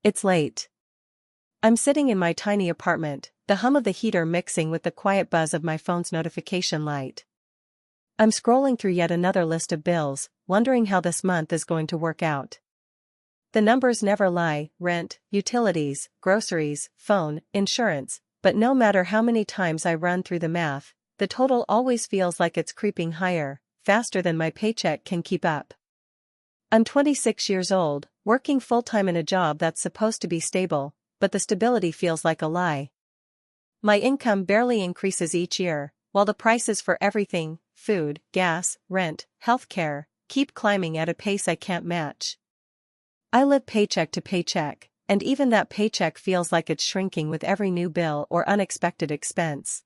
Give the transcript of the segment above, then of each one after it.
It's late. I'm sitting in my tiny apartment, the hum of the heater mixing with the quiet buzz of my phone's notification light. I'm scrolling through yet another list of bills, wondering how this month is going to work out. The numbers never lie: rent, utilities, groceries, phone, insurance, but no matter how many times I run through the math, the total always feels like it's creeping higher, faster than my paycheck can keep up. I'm 26 years old, working full-time in a job that's supposed to be stable, but the stability feels like a lie. My income barely increases each year, while the prices for everything, food, gas, rent, healthcare, keep climbing at a pace I can't match. I live paycheck to paycheck, and even that paycheck feels like it's shrinking with every new bill or unexpected expense.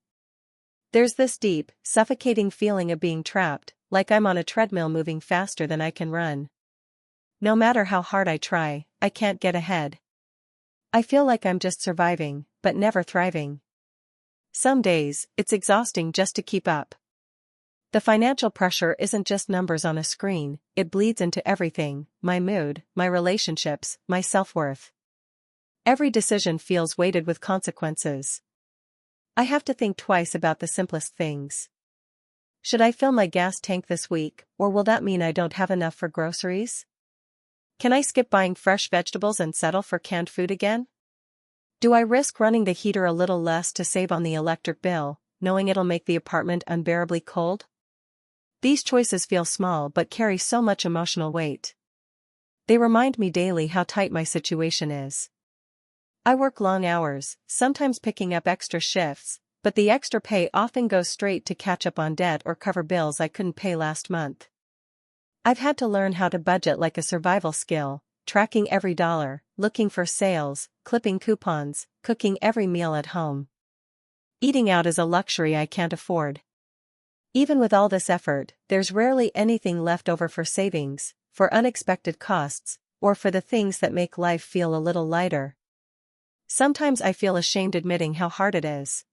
There's this deep, suffocating feeling of being trapped, like I'm on a treadmill moving faster than I can run. No matter how hard I try, I can't get ahead. I feel like I'm just surviving, but never thriving. Some days, it's exhausting just to keep up. The financial pressure isn't just numbers on a screen, it bleeds into everything: my mood, my relationships, my self-worth. Every decision feels weighted with consequences. I have to think twice about the simplest things. Should I fill my gas tank this week, or will that mean I don't have enough for groceries? Can I skip buying fresh vegetables and settle for canned food again? Do I risk running the heater a little less to save on the electric bill, knowing it'll make the apartment unbearably cold? These choices feel small but carry so much emotional weight. They remind me daily how tight my situation is. I work long hours, sometimes picking up extra shifts, but the extra pay often goes straight to catch up on debt or cover bills I couldn't pay last month. I've had to learn how to budget like a survival skill, tracking every dollar, looking for sales, clipping coupons, cooking every meal at home. Eating out is a luxury I can't afford. Even with all this effort, there's rarely anything left over for savings, for unexpected costs, or for the things that make life feel a little lighter. Sometimes I feel ashamed admitting how hard it is.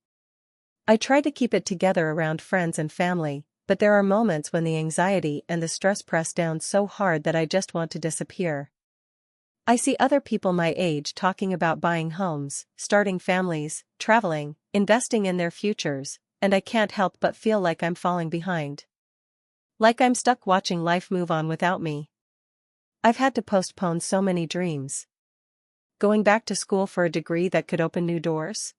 I try to keep it together around friends and family, but there are moments when the anxiety and the stress press down so hard that I just want to disappear. I see other people my age talking about buying homes, starting families, traveling, investing in their futures, and I can't help but feel like I'm falling behind. Like I'm stuck watching life move on without me. I've had to postpone so many dreams. Going back to school for a degree that could open new doors?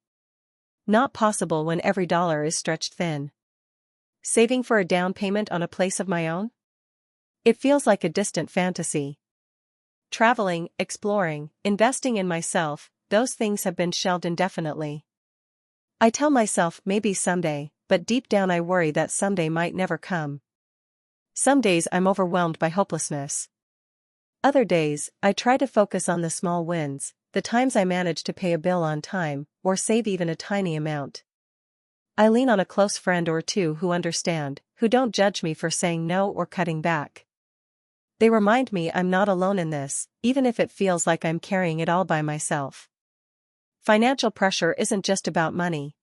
Not possible when every dollar is stretched thin. Saving for a down payment on a place of my own? It feels like a distant fantasy. Traveling, exploring, investing in myself, those things have been shelved indefinitely. I tell myself maybe someday, but deep down I worry that someday might never come. Some days I'm overwhelmed by hopelessness. Other days, I try to focus on the small wins, the times I manage to pay a bill on time, or save even a tiny amount. I lean on a close friend or two who understand, who don't judge me for saying no or cutting back. They remind me I'm not alone in this, even if it feels like I'm carrying it all by myself. Financial pressure isn't just about money.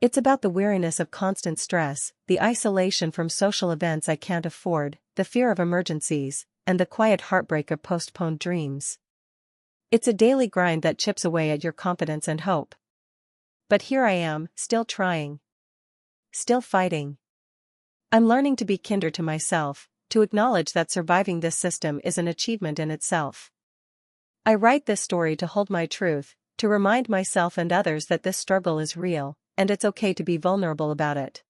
It's about the weariness of constant stress, the isolation from social events I can't afford, the fear of emergencies, and the quiet heartbreak of postponed dreams. It's a daily grind that chips away at your confidence and hope. But here I am, still trying. Still fighting. I'm learning to be kinder to myself, to acknowledge that surviving this system is an achievement in itself. I write this story to hold my truth, to remind myself and others that this struggle is real, and it's okay to be vulnerable about it.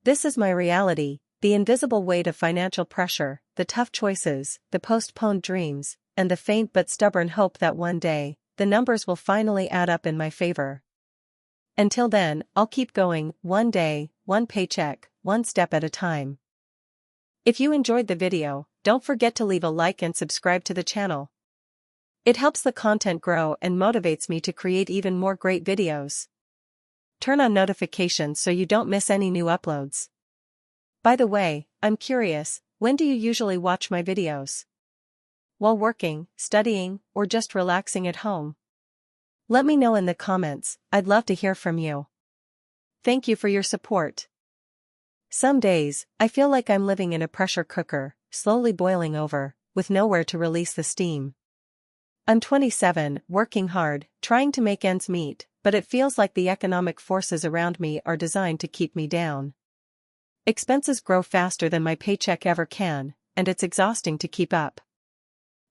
This is my reality, the invisible weight of financial pressure, the tough choices, the postponed dreams, and the faint but stubborn hope that one day, the numbers will finally add up in my favor. Until then, I'll keep going, one day, one paycheck, one step at a time. If you enjoyed the video, don't forget to leave a like and subscribe to the channel. It helps the content grow and motivates me to create even more great videos. Turn on notifications so you don't miss any new uploads. By the way, I'm curious, when do you usually watch my videos? While working, studying, or just relaxing at home? Let me know in the comments, I'd love to hear from you. Thank you for your support. Some days, I feel like I'm living in a pressure cooker, slowly boiling over, with nowhere to release the steam. I'm 27, working hard, trying to make ends meet, but it feels like the economic forces around me are designed to keep me down. Expenses grow faster than my paycheck ever can, and it's exhausting to keep up.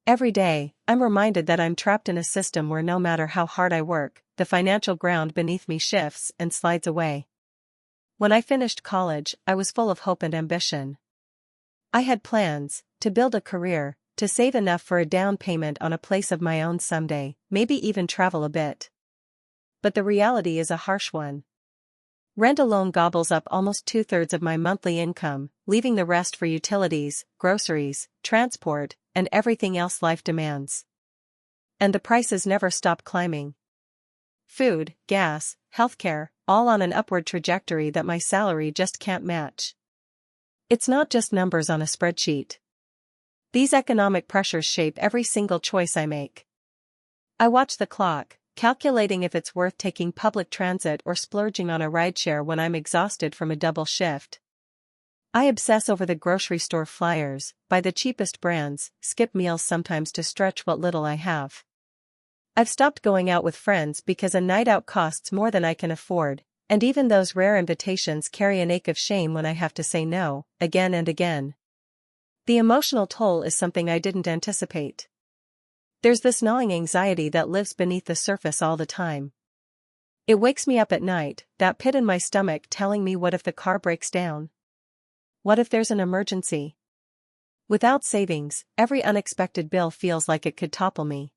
Every day, I'm reminded that I'm trapped in a system where no matter how hard I work, the financial ground beneath me shifts and slides away. When I finished college, I was full of hope and ambition. I had plans to build a career, to save enough for a down payment on a place of my own someday, maybe even travel a bit. But the reality is a harsh one. Rent alone gobbles up almost 2/3 of my monthly income, leaving the rest for utilities, groceries, transport, and everything else life demands. And the prices never stop climbing. Food, gas, healthcare, all on an upward trajectory that my salary just can't match. It's not just numbers on a spreadsheet. These economic pressures shape every single choice I make. I watch the clock, calculating if it's worth taking public transit or splurging on a rideshare when I'm exhausted from a double shift. I obsess over the grocery store flyers, buy the cheapest brands, skip meals sometimes to stretch what little I have. I've stopped going out with friends because a night out costs more than I can afford, and even those rare invitations carry an ache of shame when I have to say no, again and again. The emotional toll is something I didn't anticipate. There's this gnawing anxiety that lives beneath the surface all the time. It wakes me up at night, that pit in my stomach telling me, what if the car breaks down? What if there's an emergency? Without savings, every unexpected bill feels like it could topple me.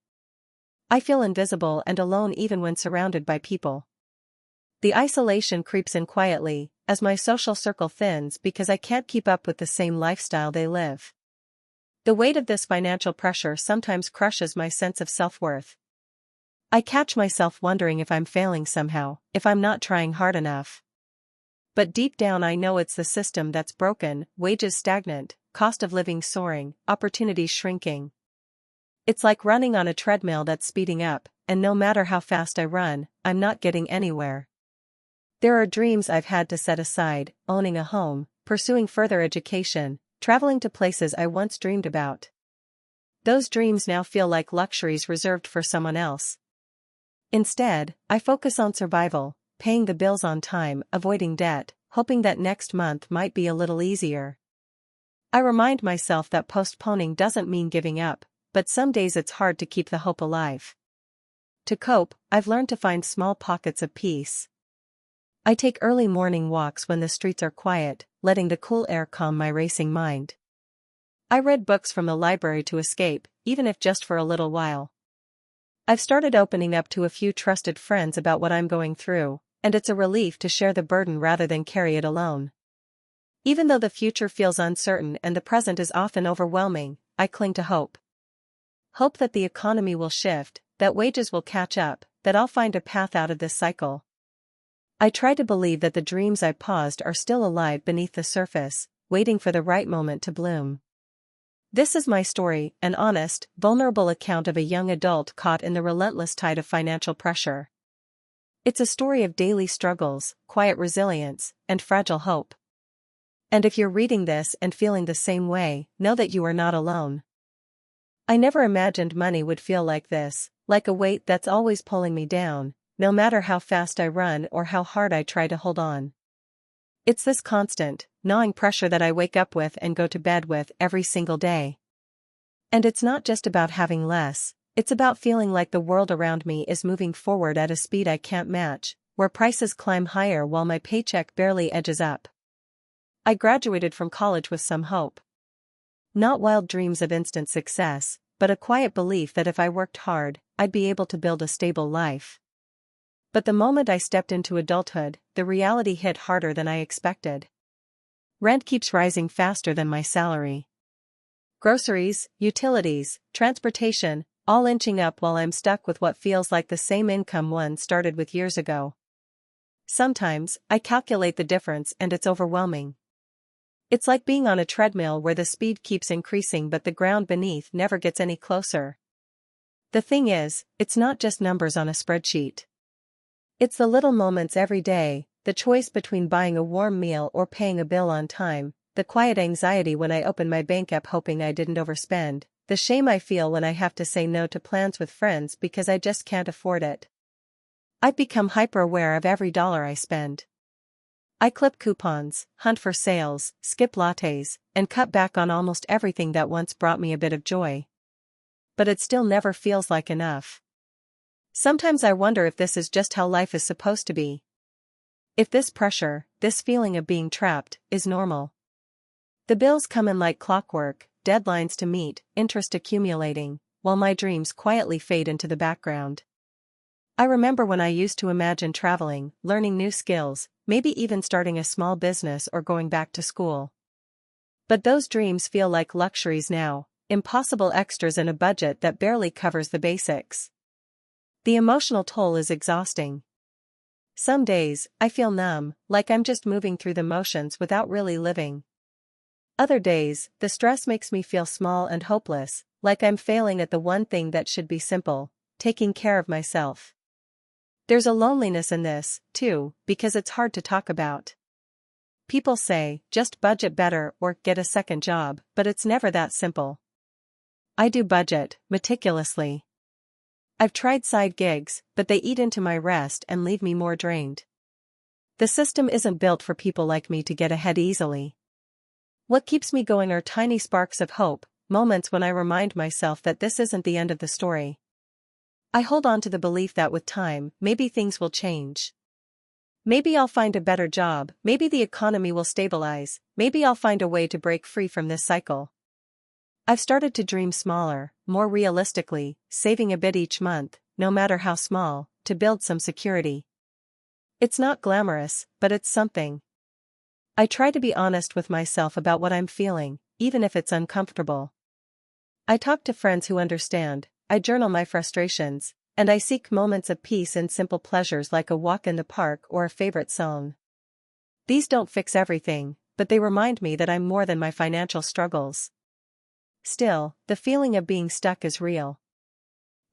I feel invisible and alone even when surrounded by people. The isolation creeps in quietly, as my social circle thins because I can't keep up with the same lifestyle they live. The weight of this financial pressure sometimes crushes my sense of self-worth. I catch myself wondering if I'm failing somehow, if I'm not trying hard enough. But deep down I know it's the system that's broken, wages stagnant, cost of living soaring, opportunities shrinking. It's like running on a treadmill that's speeding up, and no matter how fast I run, I'm not getting anywhere. There are dreams I've had to set aside, owning a home, pursuing further education, traveling to places I once dreamed about. Those dreams now feel like luxuries reserved for someone else. Instead, I focus on survival, paying the bills on time, avoiding debt, hoping that next month might be a little easier. I remind myself that postponing doesn't mean giving up, but some days it's hard to keep the hope alive. To cope, I've learned to find small pockets of peace. I take early morning walks when the streets are quiet, letting the cool air calm my racing mind. I read books from the library to escape, even if just for a little while. I've started opening up to a few trusted friends about what I'm going through, and it's a relief to share the burden rather than carry it alone. Even though the future feels uncertain and the present is often overwhelming, I cling to hope. Hope that the economy will shift, that wages will catch up, that I'll find a path out of this cycle. I try to believe that the dreams I paused are still alive beneath the surface, waiting for the right moment to bloom. This is my story, an honest, vulnerable account of a young adult caught in the relentless tide of financial pressure. It's a story of daily struggles, quiet resilience, and fragile hope. And if you're reading this and feeling the same way, know that you are not alone. I never imagined money would feel like this, like a weight that's always pulling me down, no matter how fast I run or how hard I try to hold on. It's this constant, gnawing pressure that I wake up with and go to bed with every single day. And it's not just about having less, it's about feeling like the world around me is moving forward at a speed I can't match, where prices climb higher while my paycheck barely edges up. I graduated from college with some hope. Not wild dreams of instant success, but a quiet belief that if I worked hard, I'd be able to build a stable life. But the moment I stepped into adulthood, the reality hit harder than I expected. Rent keeps rising faster than my salary. Groceries, utilities, transportation, all inching up while I'm stuck with what feels like the same income one started with years ago. Sometimes, I calculate the difference and it's overwhelming. It's like being on a treadmill where the speed keeps increasing but the ground beneath never gets any closer. The thing is, it's not just numbers on a spreadsheet. It's the little moments every day, the choice between buying a warm meal or paying a bill on time, the quiet anxiety when I open my bank app hoping I didn't overspend, the shame I feel when I have to say no to plans with friends because I just can't afford it. I've become hyper-aware of every dollar I spend. I clip coupons, hunt for sales, skip lattes, and cut back on almost everything that once brought me a bit of joy. But it still never feels like enough. Sometimes I wonder if this is just how life is supposed to be. If this pressure, this feeling of being trapped, is normal. The bills come in like clockwork, deadlines to meet, interest accumulating, while my dreams quietly fade into the background. I remember when I used to imagine traveling, learning new skills, maybe even starting a small business or going back to school. But those dreams feel like luxuries now, impossible extras in a budget that barely covers the basics. The emotional toll is exhausting. Some days, I feel numb, like I'm just moving through the motions without really living. Other days, the stress makes me feel small and hopeless, like I'm failing at the one thing that should be simple, taking care of myself. There's a loneliness in this, too, because it's hard to talk about. People say, just budget better or get a second job, but it's never that simple. I do budget, meticulously. I've tried side gigs, but they eat into my rest and leave me more drained. The system isn't built for people like me to get ahead easily. What keeps me going are tiny sparks of hope, moments when I remind myself that this isn't the end of the story. I hold on to the belief that with time, maybe things will change. Maybe I'll find a better job, maybe the economy will stabilize, maybe I'll find a way to break free from this cycle. I've started to dream smaller, more realistically, saving a bit each month, no matter how small, to build some security. It's not glamorous, but it's something. I try to be honest with myself about what I'm feeling, even if it's uncomfortable. I talk to friends who understand, I journal my frustrations, and I seek moments of peace in simple pleasures like a walk in the park or a favorite song. These don't fix everything, but they remind me that I'm more than my financial struggles. Still, the feeling of being stuck is real.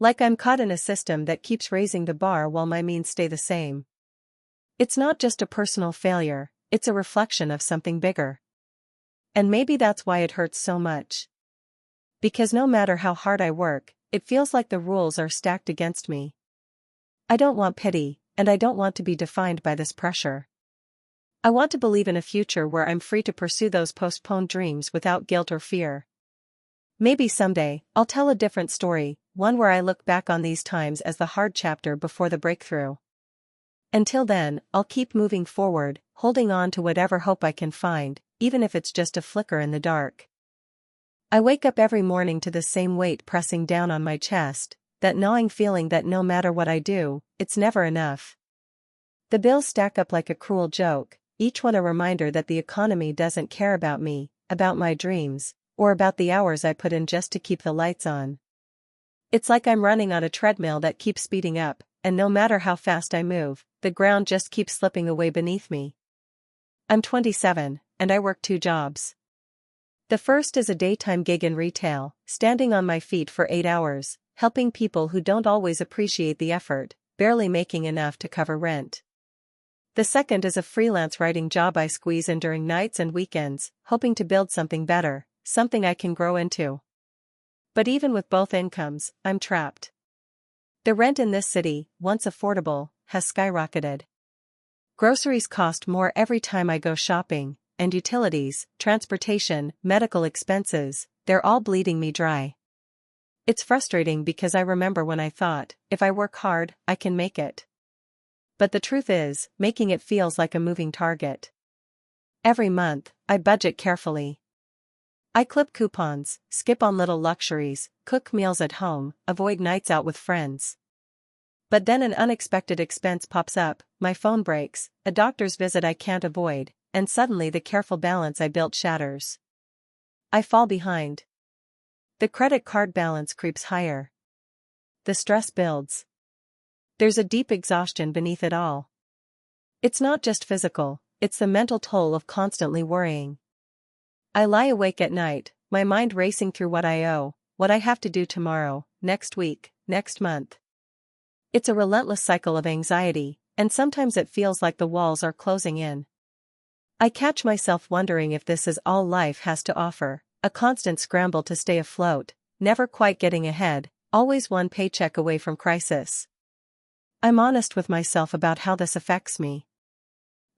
Like I'm caught in a system that keeps raising the bar while my means stay the same. It's not just a personal failure, it's a reflection of something bigger. And maybe that's why it hurts so much. Because no matter how hard I work, it feels like the rules are stacked against me. I don't want pity, and I don't want to be defined by this pressure. I want to believe in a future where I'm free to pursue those postponed dreams without guilt or fear. Maybe someday, I'll tell a different story, one where I look back on these times as the hard chapter before the breakthrough. Until then, I'll keep moving forward, holding on to whatever hope I can find, even if it's just a flicker in the dark. I wake up every morning to the same weight pressing down on my chest, that gnawing feeling that no matter what I do, it's never enough. The bills stack up like a cruel joke, each one a reminder that the economy doesn't care about me, about my dreams, or about the hours I put in just to keep the lights on. It's like I'm running on a treadmill that keeps speeding up, and no matter how fast I move, the ground just keeps slipping away beneath me. I'm 27, and I work 2 jobs. The first is a daytime gig in retail, standing on my feet for 8 hours, helping people who don't always appreciate the effort, barely making enough to cover rent. The second is a freelance writing job I squeeze in during nights and weekends, hoping to build something better, something I can grow into. But even with both incomes, I'm trapped. The rent in this city, once affordable, has skyrocketed. Groceries cost more every time I go shopping, and utilities, transportation, medical expenses, they're all bleeding me dry. It's frustrating because I remember when I thought, if I work hard, I can make it. But the truth is, making it feels like a moving target. Every month, I budget carefully. I clip coupons, skip on little luxuries, cook meals at home, avoid nights out with friends. But then an unexpected expense pops up, my phone breaks, a doctor's visit I can't avoid, and suddenly the careful balance I built shatters. I fall behind. The credit card balance creeps higher. The stress builds. There's a deep exhaustion beneath it all. It's not just physical, it's the mental toll of constantly worrying. I lie awake at night, my mind racing through what I owe, what I have to do tomorrow, next week, next month. It's a relentless cycle of anxiety, and sometimes it feels like the walls are closing in. I catch myself wondering if this is all life has to offer, a constant scramble to stay afloat, never quite getting ahead, always one paycheck away from crisis. I'm honest with myself about how this affects me.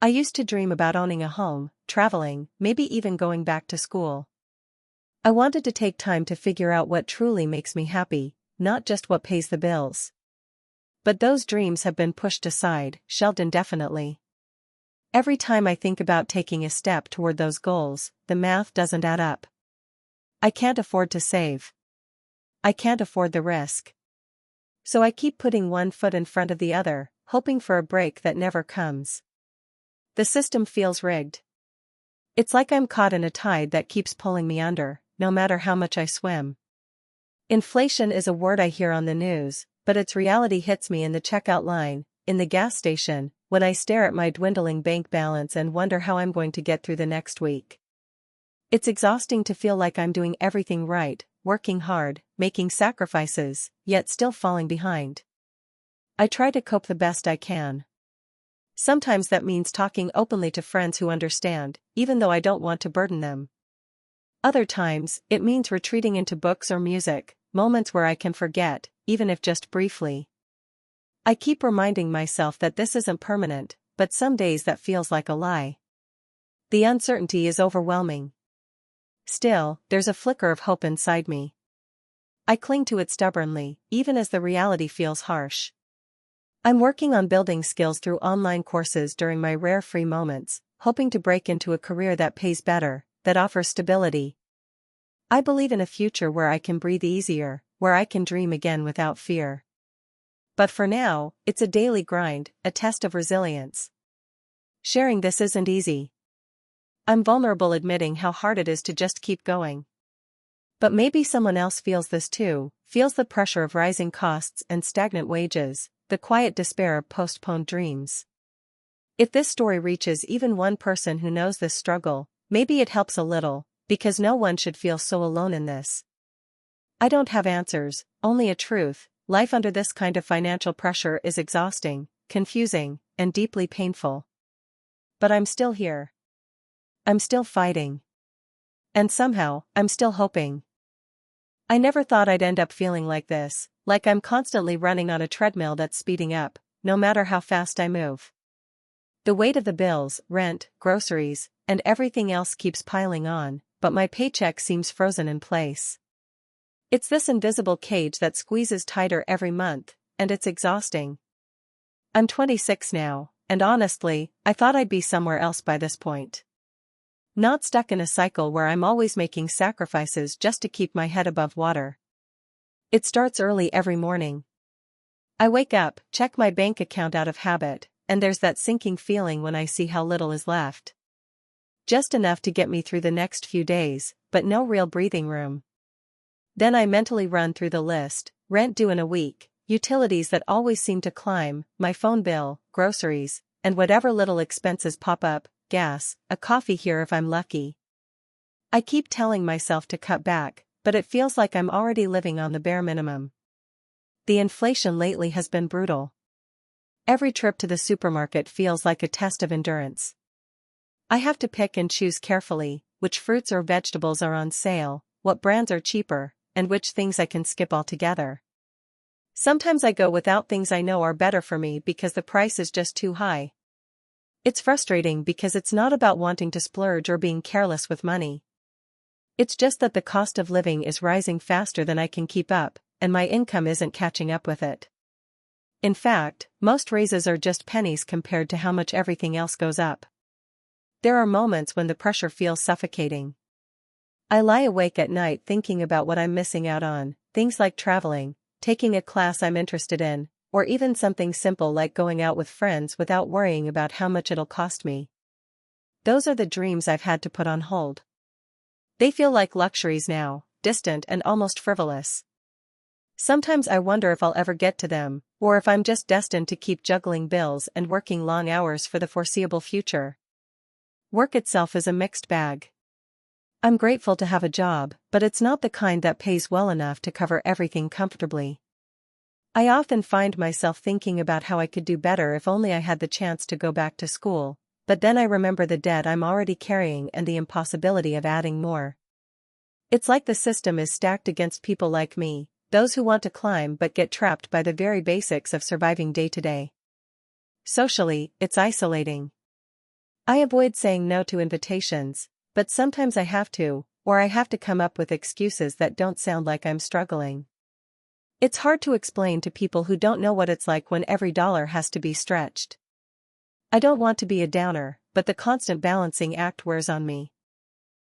I used to dream about owning a home, traveling, maybe even going back to school. I wanted to take time to figure out what truly makes me happy, not just what pays the bills. But those dreams have been pushed aside, shelved indefinitely. Every time I think about taking a step toward those goals, the math doesn't add up. I can't afford to save. I can't afford the risk. So I keep putting one foot in front of the other, hoping for a break that never comes. The system feels rigged. It's like I'm caught in a tide that keeps pulling me under, no matter how much I swim. Inflation is a word I hear on the news, but its reality hits me in the checkout line, in the gas station, when I stare at my dwindling bank balance and wonder how I'm going to get through the next week. It's exhausting to feel like I'm doing everything right, working hard, making sacrifices, yet still falling behind. I try to cope the best I can. Sometimes that means talking openly to friends who understand, even though I don't want to burden them. Other times, it means retreating into books or music, moments where I can forget, even if just briefly. I keep reminding myself that this isn't permanent, but some days that feels like a lie. The uncertainty is overwhelming. Still, there's a flicker of hope inside me. I cling to it stubbornly, even as the reality feels harsh. I'm working on building skills through online courses during my rare free moments, hoping to break into a career that pays better, that offers stability. I believe in a future where I can breathe easier, where I can dream again without fear. But for now, it's a daily grind, a test of resilience. Sharing this isn't easy. I'm vulnerable admitting how hard it is to just keep going. But maybe someone else feels this too, feels the pressure of rising costs and stagnant wages, the quiet despair of postponed dreams. If this story reaches even one person who knows this struggle, maybe it helps a little, because no one should feel so alone in this. I don't have answers, only a truth. Life under this kind of financial pressure is exhausting, confusing, and deeply painful. But I'm still here. I'm still fighting. And somehow, I'm still hoping. I never thought I'd end up feeling like this, like I'm constantly running on a treadmill that's speeding up, no matter how fast I move. The weight of the bills, rent, groceries, and everything else keeps piling on, but my paycheck seems frozen in place. It's this invisible cage that squeezes tighter every month, and it's exhausting. I'm 26 now, and honestly, I thought I'd be somewhere else by this point. Not stuck in a cycle where I'm always making sacrifices just to keep my head above water. It starts early every morning. I wake up, check my bank account out of habit, and there's that sinking feeling when I see how little is left. Just enough to get me through the next few days, but no real breathing room. Then I mentally run through the list: rent due in a week, utilities that always seem to climb, my phone bill, groceries, and whatever little expenses pop up, gas, a coffee here if I'm lucky. I keep telling myself to cut back, but it feels like I'm already living on the bare minimum. The inflation lately has been brutal. Every trip to the supermarket feels like a test of endurance. I have to pick and choose carefully, which fruits or vegetables are on sale, what brands are cheaper, and which things I can skip altogether. Sometimes I go without things I know are better for me because the price is just too high. It's frustrating because it's not about wanting to splurge or being careless with money. It's just that the cost of living is rising faster than I can keep up, and my income isn't catching up with it. In fact, most raises are just pennies compared to how much everything else goes up. There are moments when the pressure feels suffocating. I lie awake at night thinking about what I'm missing out on, things like traveling, taking a class I'm interested in, or even something simple like going out with friends without worrying about how much it'll cost me. Those are the dreams I've had to put on hold. They feel like luxuries now, distant and almost frivolous. Sometimes I wonder if I'll ever get to them, or if I'm just destined to keep juggling bills and working long hours for the foreseeable future. Work itself is a mixed bag. I'm grateful to have a job, but it's not the kind that pays well enough to cover everything comfortably. I often find myself thinking about how I could do better if only I had the chance to go back to school, but then I remember the debt I'm already carrying and the impossibility of adding more. It's like the system is stacked against people like me, those who want to climb but get trapped by the very basics of surviving day to day. Socially, it's isolating. I avoid saying no to invitations, but sometimes I have to, or I have to come up with excuses that don't sound like I'm struggling. It's hard to explain to people who don't know what it's like when every dollar has to be stretched. I don't want to be a downer, but the constant balancing act wears on me.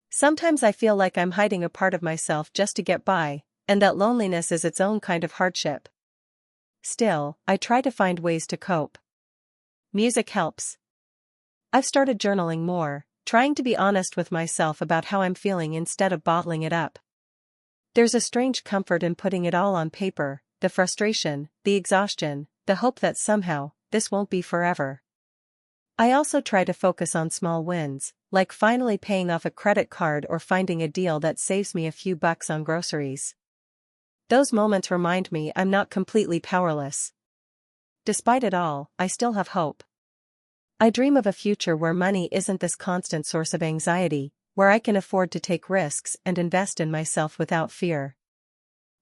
Sometimes I feel like I'm hiding a part of myself just to get by, and that loneliness is its own kind of hardship. Still, I try to find ways to cope. Music helps. I've started journaling more, trying to be honest with myself about how I'm feeling instead of bottling it up. There's a strange comfort in putting it all on paper, the frustration, the exhaustion, the hope that somehow, this won't be forever. I also try to focus on small wins, like finally paying off a credit card or finding a deal that saves me a few bucks on groceries. Those moments remind me I'm not completely powerless. Despite it all, I still have hope. I dream of a future where money isn't this constant source of anxiety, where I can afford to take risks and invest in myself without fear.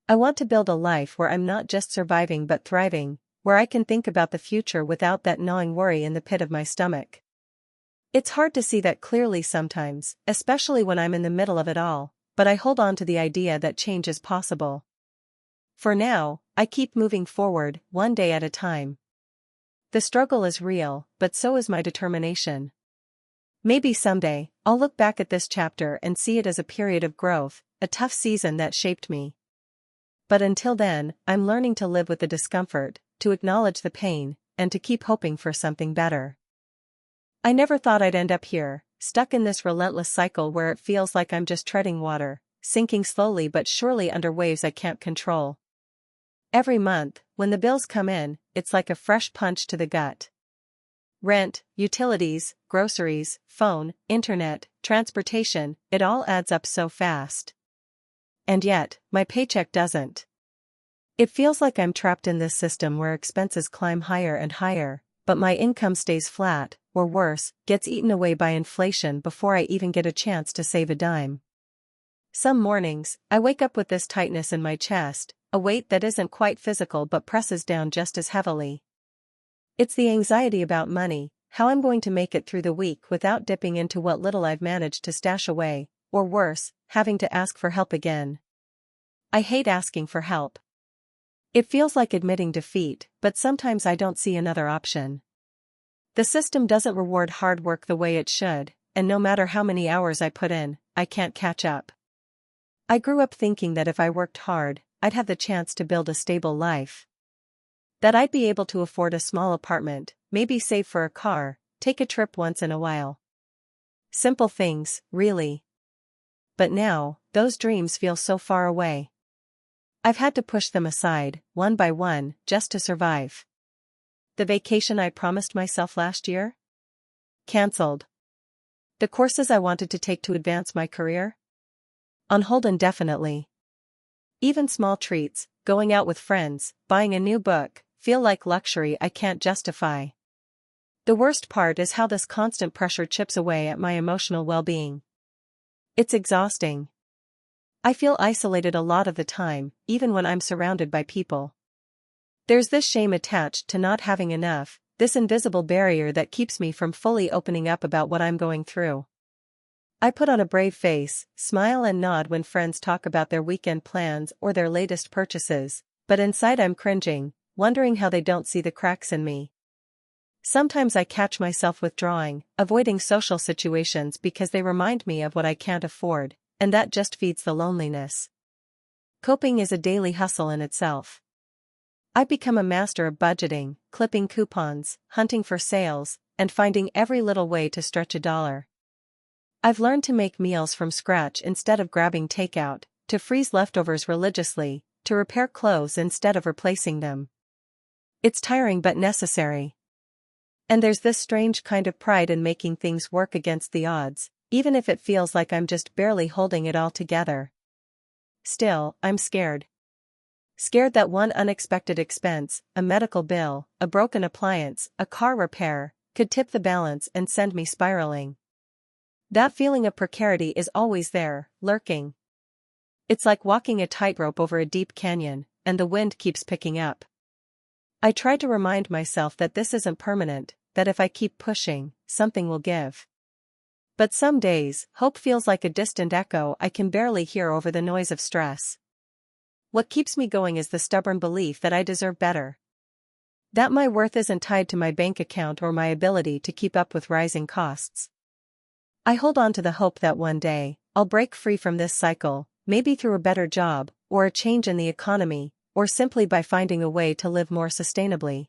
I want to build a life where I'm not just surviving but thriving, where I can think about the future without that gnawing worry in the pit of my stomach. It's hard to see that clearly sometimes, especially when I'm in the middle of it all, but I hold on to the idea that change is possible. For now, I keep moving forward, one day at a time. The struggle is real, but so is my determination. Maybe someday, I'll look back at this chapter and see it as a period of growth, a tough season that shaped me. But until then, I'm learning to live with the discomfort, to acknowledge the pain, and to keep hoping for something better. I never thought I'd end up here, stuck in this relentless cycle where it feels like I'm just treading water, sinking slowly but surely under waves I can't control. Every month, when the bills come in, it's like a fresh punch to the gut. Rent, utilities, groceries, phone, internet, transportation, it all adds up so fast. And yet, my paycheck doesn't. It feels like I'm trapped in this system where expenses climb higher and higher, but my income stays flat, or worse, gets eaten away by inflation before I even get a chance to save a dime. Some mornings, I wake up with this tightness in my chest, a weight that isn't quite physical but presses down just as heavily. It's the anxiety about money, how I'm going to make it through the week without dipping into what little I've managed to stash away, or worse, having to ask for help again. I hate asking for help. It feels like admitting defeat, but sometimes I don't see another option. The system doesn't reward hard work the way it should, and no matter how many hours I put in, I can't catch up. I grew up thinking that if I worked hard, I'd have the chance to build a stable life. That I'd be able to afford a small apartment, maybe save for a car, take a trip once in a while. Simple things, really. But now, those dreams feel so far away. I've had to push them aside, one by one, just to survive. The vacation I promised myself last year? Cancelled. The courses I wanted to take to advance my career? On hold indefinitely. Even small treats, going out with friends, buying a new book, feel like luxury I can't justify. The worst part is how this constant pressure chips away at my emotional well-being. It's exhausting. I feel isolated a lot of the time, even when I'm surrounded by people. There's this shame attached to not having enough, this invisible barrier that keeps me from fully opening up about what I'm going through. I put on a brave face, smile and nod when friends talk about their weekend plans or their latest purchases, but inside I'm cringing, wondering how they don't see the cracks in me. Sometimes I catch myself withdrawing, avoiding social situations because they remind me of what I can't afford, and that just feeds the loneliness. Coping is a daily hustle in itself. I've become a master of budgeting, clipping coupons, hunting for sales, and finding every little way to stretch a dollar. I've learned to make meals from scratch instead of grabbing takeout, to freeze leftovers religiously, to repair clothes instead of replacing them. It's tiring but necessary. And there's this strange kind of pride in making things work against the odds, even if it feels like I'm just barely holding it all together. Still, I'm scared. Scared that one unexpected expense, a medical bill, a broken appliance, a car repair, could tip the balance and send me spiraling. That feeling of precarity is always there, lurking. It's like walking a tightrope over a deep canyon, and the wind keeps picking up. I try to remind myself that this isn't permanent, that if I keep pushing, something will give. But some days, hope feels like a distant echo I can barely hear over the noise of stress. What keeps me going is the stubborn belief that I deserve better. That my worth isn't tied to my bank account or my ability to keep up with rising costs. I hold on to the hope that one day, I'll break free from this cycle, maybe through a better job, or a change in the economy, or simply by finding a way to live more sustainably.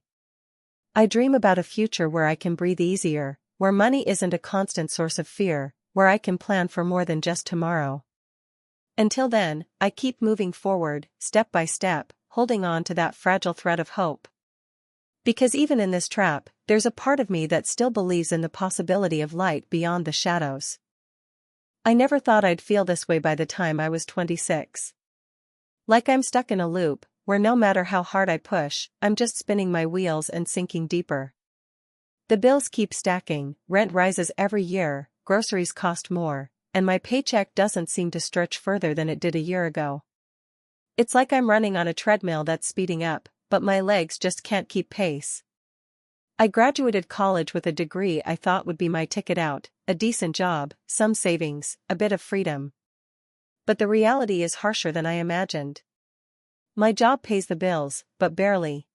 I dream about a future where I can breathe easier, where money isn't a constant source of fear, where I can plan for more than just tomorrow. Until then, I keep moving forward, step by step, holding on to that fragile thread of hope. Because even in this trap, there's a part of me that still believes in the possibility of light beyond the shadows. I never thought I'd feel this way by the time I was 26. Like I'm stuck in a loop, where no matter how hard I push, I'm just spinning my wheels and sinking deeper. The bills keep stacking, rent rises every year, groceries cost more, and my paycheck doesn't seem to stretch further than it did a year ago. It's like I'm running on a treadmill that's speeding up, but my legs just can't keep pace. I graduated college with a degree I thought would be my ticket out, a decent job, some savings, a bit of freedom. But the reality is harsher than I imagined. My job pays the bills, but barely.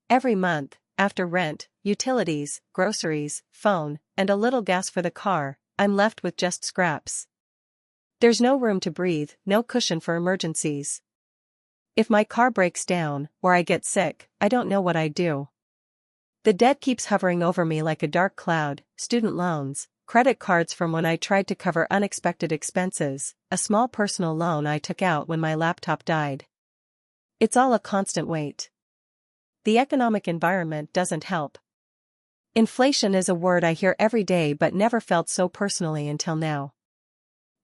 Every month, after rent, utilities, groceries, phone, and a little gas for the car, I'm left with just scraps. There's no room to breathe, no cushion for emergencies. If my car breaks down, or I get sick, I don't know what I'd do. The debt keeps hovering over me like a dark cloud: student loans, credit cards from when I tried to cover unexpected expenses, a small personal loan I took out when my laptop died. It's all a constant weight. The economic environment doesn't help. Inflation is a word I hear every day but never felt so personally until now.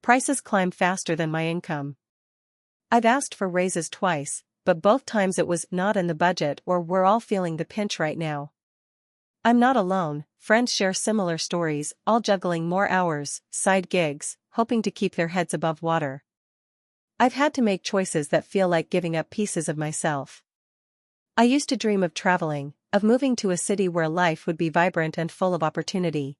Prices climb faster than my income. I've asked for raises twice, but both times it was not in the budget or we're all feeling the pinch right now. I'm not alone, friends share similar stories, all juggling more hours, side gigs, hoping to keep their heads above water. I've had to make choices that feel like giving up pieces of myself. I used to dream of traveling, of moving to a city where life would be vibrant and full of opportunity.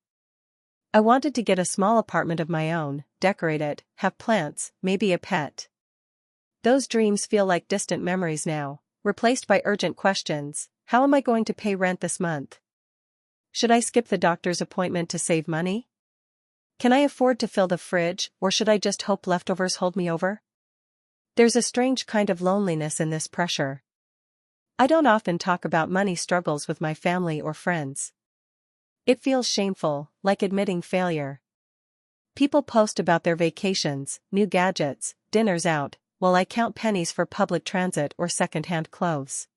I wanted to get a small apartment of my own, decorate it, have plants, maybe a pet. Those dreams feel like distant memories now, replaced by urgent questions. How am I going to pay rent this month? Should I skip the doctor's appointment to save money? Can I afford to fill the fridge, or should I just hope leftovers hold me over? There's a strange kind of loneliness in this pressure. I don't often talk about money struggles with my family or friends. It feels shameful, like admitting failure. People post about their vacations, new gadgets, dinners out, while I count pennies for public transit or second-hand clothes.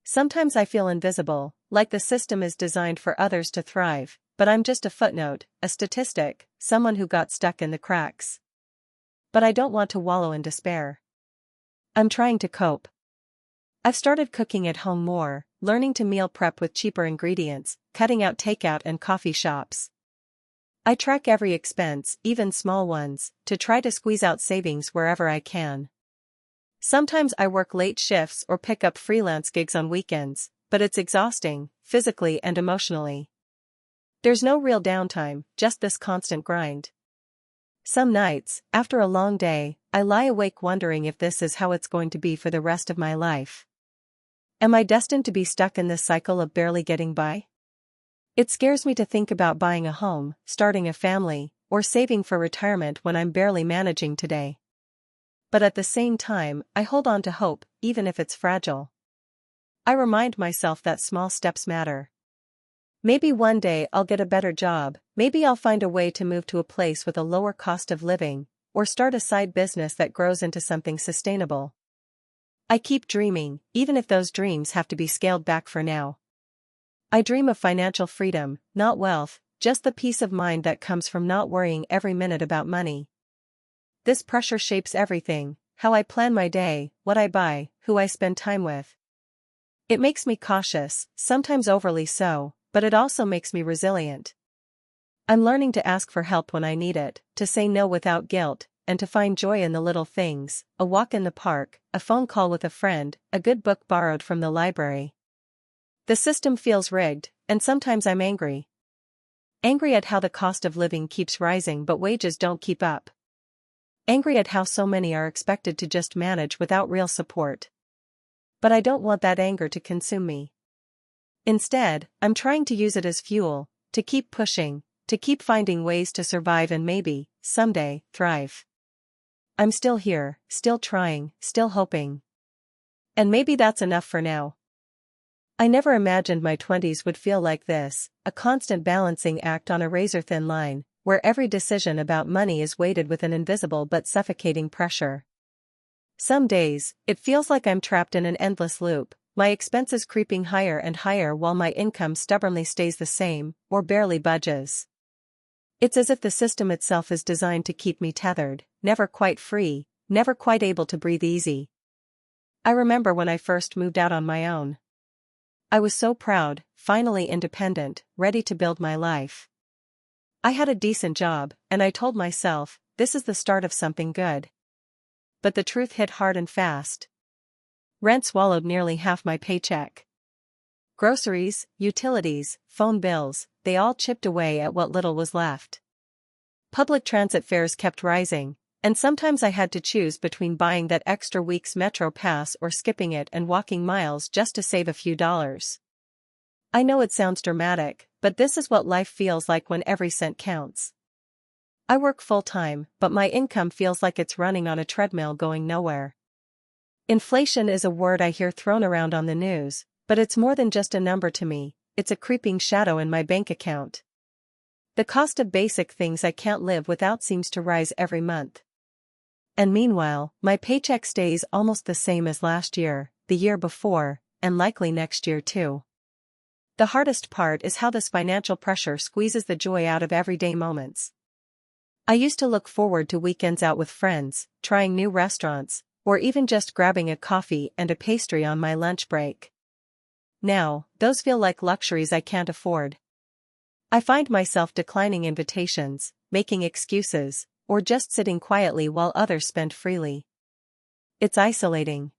Sometimes I feel invisible, like the system is designed for others to thrive, but I'm just a footnote, a statistic, someone who got stuck in the cracks. But I don't want to wallow in despair. I'm trying to cope. I've started cooking at home more, learning to meal prep with cheaper ingredients, cutting out takeout and coffee shops. I track every expense, even small ones, to try to squeeze out savings wherever I can. Sometimes I work late shifts or pick up freelance gigs on weekends, but it's exhausting, physically and emotionally. There's no real downtime, just this constant grind. Some nights, after a long day, I lie awake wondering if this is how it's going to be for the rest of my life. Am I destined to be stuck in this cycle of barely getting by? It scares me to think about buying a home, starting a family, or saving for retirement when I'm barely managing today. But at the same time, I hold on to hope, even if it's fragile. I remind myself that small steps matter. Maybe one day I'll get a better job, maybe I'll find a way to move to a place with a lower cost of living, or start a side business that grows into something sustainable. I keep dreaming, even if those dreams have to be scaled back for now. I dream of financial freedom, not wealth, just the peace of mind that comes from not worrying every minute about money. This pressure shapes everything: how I plan my day, what I buy, who I spend time with. It makes me cautious, sometimes overly so, but it also makes me resilient. I'm learning to ask for help when I need it, to say no without guilt, and to find joy in the little things: a walk in the park, a phone call with a friend, a good book borrowed from the library. The system feels rigged, and sometimes I'm angry. Angry at how the cost of living keeps rising but wages don't keep up. Angry at how so many are expected to just manage without real support. But I don't want that anger to consume me. Instead, I'm trying to use it as fuel, to keep pushing, to keep finding ways to survive and maybe, someday, thrive. I'm still here, still trying, still hoping. And maybe that's enough for now. I never imagined my 20s would feel like this, a constant balancing act on a razor-thin line, where every decision about money is weighted with an invisible but suffocating pressure. Some days, it feels like I'm trapped in an endless loop, my expenses creeping higher and higher while my income stubbornly stays the same, or barely budges. It's as if the system itself is designed to keep me tethered, never quite free, never quite able to breathe easy. I remember when I first moved out on my own. I was so proud, finally independent, ready to build my life. I had a decent job, and I told myself, this is the start of something good. But the truth hit hard and fast. Rent swallowed nearly half my paycheck. Groceries, utilities, phone bills, they all chipped away at what little was left. Public transit fares kept rising, and sometimes I had to choose between buying that extra week's metro pass or skipping it and walking miles just to save a few dollars. I know it sounds dramatic, but this is what life feels like when every cent counts. I work full-time, but my income feels like it's running on a treadmill going nowhere. Inflation is a word I hear thrown around on the news, but it's more than just a number to me, it's a creeping shadow in my bank account. The cost of basic things I can't live without seems to rise every month. And meanwhile, my paycheck stays almost the same as last year, the year before, and likely next year too. The hardest part is how this financial pressure squeezes the joy out of everyday moments. I used to look forward to weekends out with friends, trying new restaurants, or even just grabbing a coffee and a pastry on my lunch break. Now, those feel like luxuries I can't afford. I find myself declining invitations, making excuses, or just sitting quietly while others spend freely. It's isolating.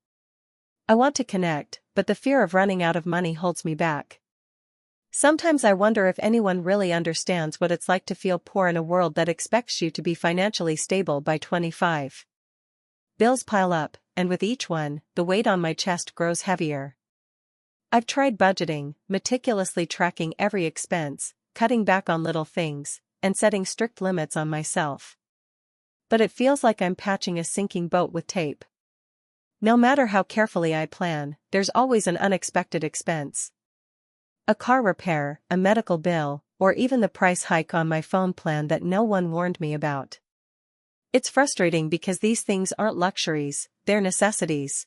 I want to connect, but the fear of running out of money holds me back. Sometimes I wonder if anyone really understands what it's like to feel poor in a world that expects you to be financially stable by 25. Bills pile up, and with each one, the weight on my chest grows heavier. I've tried budgeting, meticulously tracking every expense, cutting back on little things, and setting strict limits on myself. But it feels like I'm patching a sinking boat with tape. No matter how carefully I plan, there's always an unexpected expense. A car repair, a medical bill, or even the price hike on my phone plan that no one warned me about. It's frustrating because these things aren't luxuries, they're necessities.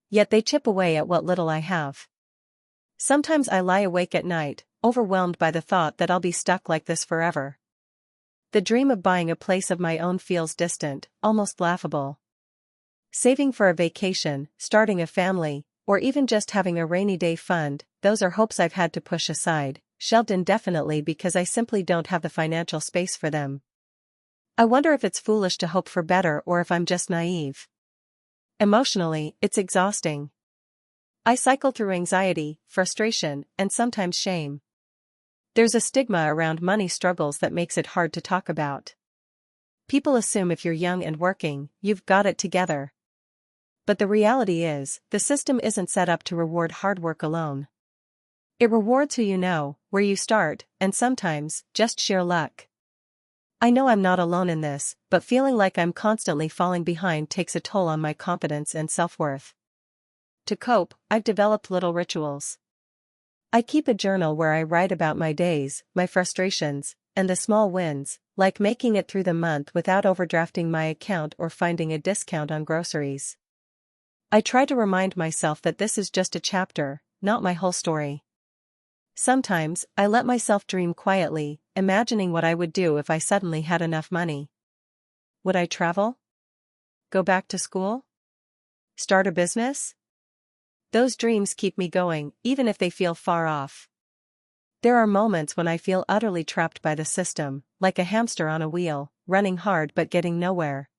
Yet they chip away at what little I have. Sometimes I lie awake at night, overwhelmed by the thought that I'll be stuck like this forever. The dream of buying a place of my own feels distant, almost laughable. Saving for a vacation, starting a family, or even just having a rainy day fund, those are hopes I've had to push aside, shelved indefinitely because I simply don't have the financial space for them. I wonder if it's foolish to hope for better or if I'm just naive. Emotionally, it's exhausting. I cycle through anxiety, frustration, and sometimes shame. There's a stigma around money struggles that makes it hard to talk about. People assume if you're young and working, you've got it together. But the reality is, the system isn't set up to reward hard work alone. It rewards who you know, where you start, and sometimes, just sheer luck. I know I'm not alone in this, but feeling like I'm constantly falling behind takes a toll on my confidence and self-worth. To cope, I've developed little rituals. I keep a journal where I write about my days, my frustrations, and the small wins, like making it through the month without overdrafting my account or finding a discount on groceries. I try to remind myself that this is just a chapter, not my whole story. Sometimes, I let myself dream quietly, imagining what I would do if I suddenly had enough money. Would I travel? Go back to school? Start a business? Those dreams keep me going, even if they feel far off. There are moments when I feel utterly trapped by the system, like a hamster on a wheel, running hard but getting nowhere.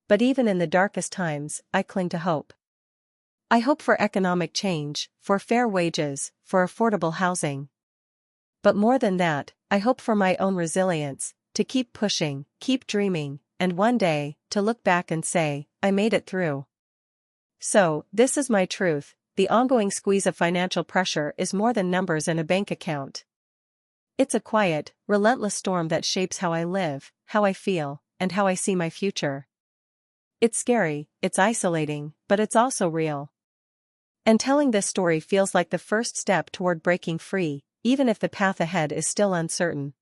But even in the darkest times, I cling to hope. I hope for economic change, for fair wages, for affordable housing. But more than that, I hope for my own resilience, to keep pushing, keep dreaming, and one day, to look back and say, I made it through. So, this is my truth: the ongoing squeeze of financial pressure is more than numbers in a bank account. It's a quiet, relentless storm that shapes how I live, how I feel, and how I see my future. It's scary, it's isolating, but it's also real. And telling this story feels like the first step toward breaking free, even if the path ahead is still uncertain.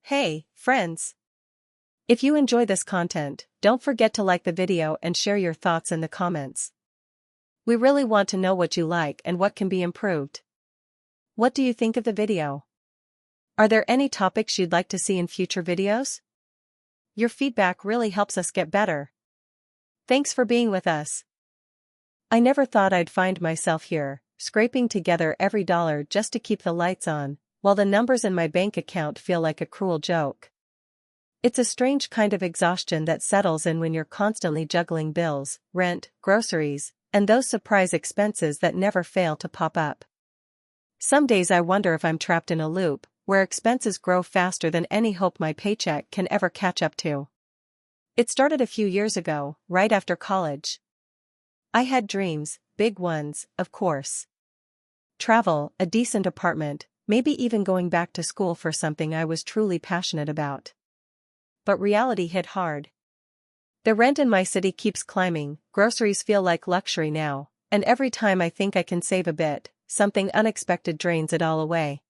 Hey, friends! If you enjoy this content, don't forget to like the video and share your thoughts in the comments. We really want to know what you like and what can be improved. What do you think of the video? Are there any topics you'd like to see in future videos? Your feedback really helps us get better. Thanks for being with us. I never thought I'd find myself here, scraping together every dollar just to keep the lights on, while the numbers in my bank account feel like a cruel joke. It's a strange kind of exhaustion that settles in when you're constantly juggling bills, rent, groceries, and those surprise expenses that never fail to pop up. Some days I wonder if I'm trapped in a loop, where expenses grow faster than any hope my paycheck can ever catch up to. It started a few years ago, right after college. I had dreams, big ones, of course. Travel, a decent apartment, maybe even going back to school for something I was truly passionate about. But reality hit hard. The rent in my city keeps climbing, groceries feel like luxury now, and every time I think I can save a bit, something unexpected drains it all away.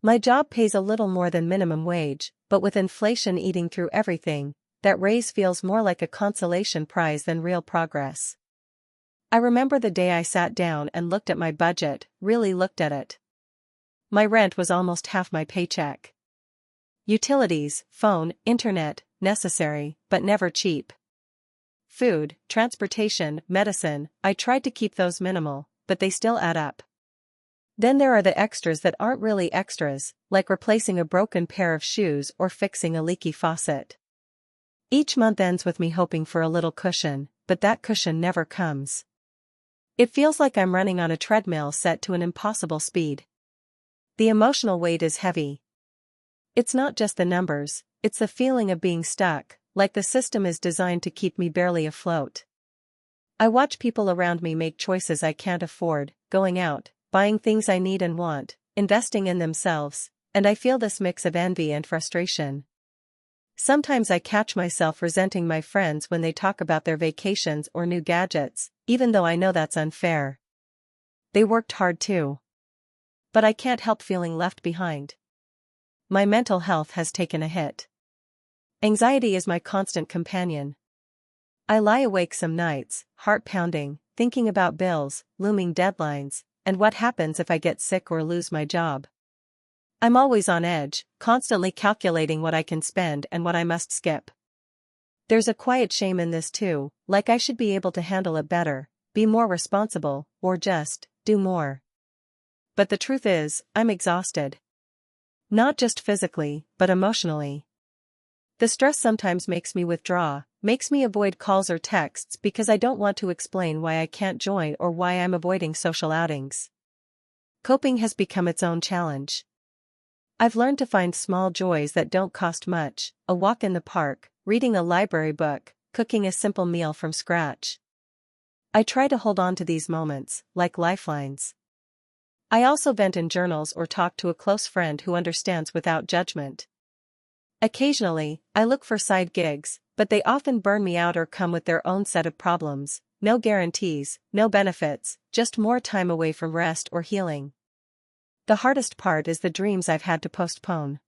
My job pays a little more than minimum wage, but with inflation eating through everything, that raise feels more like a consolation prize than real progress. I remember the day I sat down and looked at my budget, really looked at it. My rent was almost half my paycheck. Utilities, phone, internet, necessary, but never cheap. Food, transportation, medicine, I tried to keep those minimal, but they still add up. Then there are the extras that aren't really extras, like replacing a broken pair of shoes or fixing a leaky faucet. Each month ends with me hoping for a little cushion, but that cushion never comes. It feels like I'm running on a treadmill set to an impossible speed. The emotional weight is heavy. It's not just the numbers, it's the feeling of being stuck, like the system is designed to keep me barely afloat. I watch people around me make choices I can't afford, going out, buying things I need and want, investing in themselves, and I feel this mix of envy and frustration. Sometimes I catch myself resenting my friends when they talk about their vacations or new gadgets, even though I know that's unfair. They worked hard too. But I can't help feeling left behind. My mental health has taken a hit. Anxiety is my constant companion. I lie awake some nights, heart pounding, thinking about bills, looming deadlines, and what happens if I get sick or lose my job. I'm always on edge, constantly calculating what I can spend and what I must skip. There's a quiet shame in this too, like I should be able to handle it better, be more responsible, or just do more. But the truth is, I'm exhausted. Not just physically, but emotionally. The stress sometimes makes me withdraw, makes me avoid calls or texts because I don't want to explain why I can't join or why I'm avoiding social outings. Coping has become its own challenge. I've learned to find small joys that don't cost much: a walk in the park, reading a library book, cooking a simple meal from scratch. I try to hold on to these moments, like lifelines. I also vent in journals or talk to a close friend who understands without judgment. Occasionally, I look for side gigs, but they often burn me out or come with their own set of problems: no guarantees, no benefits, just more time away from rest or healing. The hardest part is the dreams I've had to postpone.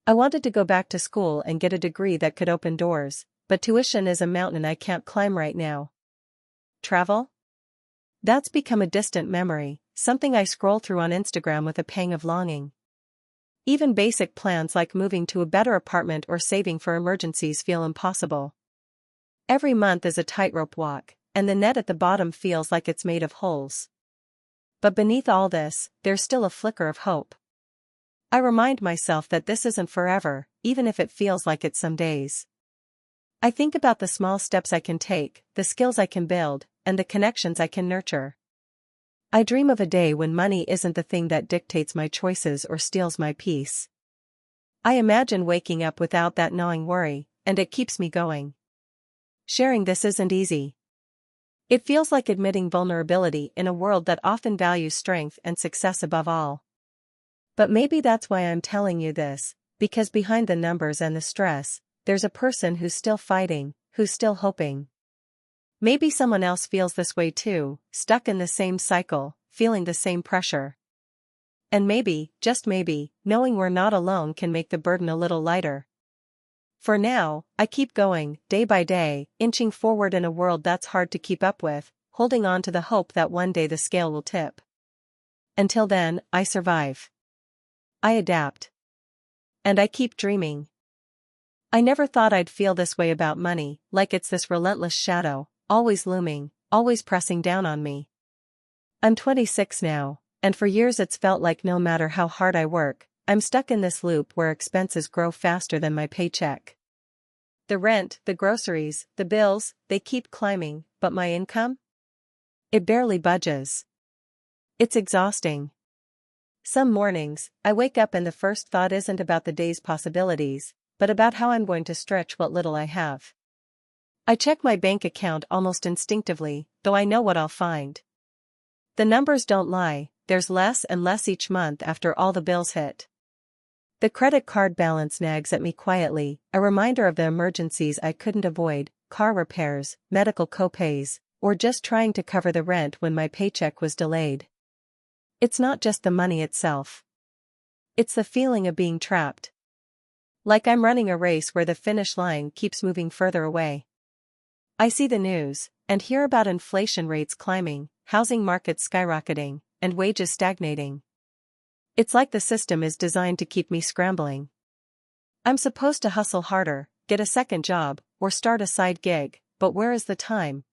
I wanted to go back to school and get a degree that could open doors, but tuition is a mountain I can't climb right now. Travel? That's become a distant memory, something I scroll through on Instagram with a pang of longing. Even basic plans like moving to a better apartment or saving for emergencies feel impossible. Every month is a tightrope walk, and the net at the bottom feels like it's made of holes. But beneath all this, there's still a flicker of hope. I remind myself that this isn't forever, even if it feels like it some days. I think about the small steps I can take, the skills I can build, and the connections I can nurture. I dream of a day when money isn't the thing that dictates my choices or steals my peace. I imagine waking up without that gnawing worry, and it keeps me going. Sharing this isn't easy. It feels like admitting vulnerability in a world that often values strength and success above all. But maybe that's why I'm telling you this, because behind the numbers and the stress, there's a person who's still fighting, who's still hoping. Maybe someone else feels this way too, stuck in the same cycle, feeling the same pressure. And maybe, just maybe, knowing we're not alone can make the burden a little lighter. For now, I keep going, day by day, inching forward in a world that's hard to keep up with, holding on to the hope that one day the scale will tip. Until then, I survive. I adapt. And I keep dreaming. I never thought I'd feel this way about money, like it's this relentless shadow, always looming, always pressing down on me. I'm 26 now, and for years it's felt like no matter how hard I work, I'm stuck in this loop where expenses grow faster than my paycheck. The rent, the groceries, the bills, they keep climbing, but my income? It barely budges. It's exhausting. Some mornings, I wake up and the first thought isn't about the day's possibilities, but about how I'm going to stretch what little I have. I check my bank account almost instinctively, though I know what I'll find. The numbers don't lie, there's less and less each month after all the bills hit. The credit card balance nags at me quietly, a reminder of the emergencies I couldn't avoid, car repairs, medical copays, or just trying to cover the rent when my paycheck was delayed. It's not just the money itself. It's the feeling of being trapped. Like I'm running a race where the finish line keeps moving further away. I see the news, and hear about inflation rates climbing, housing markets skyrocketing, and wages stagnating. It's like the system is designed to keep me scrambling. I'm supposed to hustle harder, get a second job, or start a side gig, but where is the time?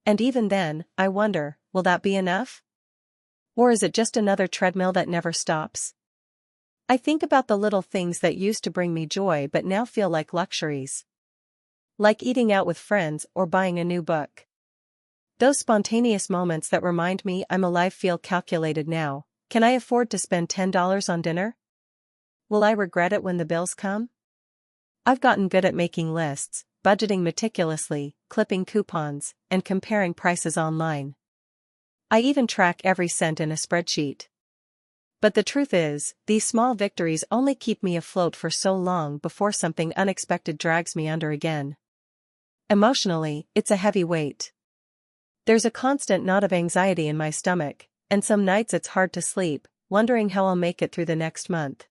And even then, I wonder, will that be enough? Or is it just another treadmill that never stops? I think about the little things that used to bring me joy but now feel like luxuries. Like eating out with friends or buying a new book. Those spontaneous moments that remind me I'm alive feel calculated now. Can I afford to spend $10 on dinner? Will I regret it when the bills come? I've gotten good at making lists, budgeting meticulously, clipping coupons, and comparing prices online. I even track every cent in a spreadsheet. But the truth is, these small victories only keep me afloat for so long before something unexpected drags me under again. Emotionally, it's a heavy weight. There's a constant knot of anxiety in my stomach, and some nights it's hard to sleep, wondering how I'll make it through the next month.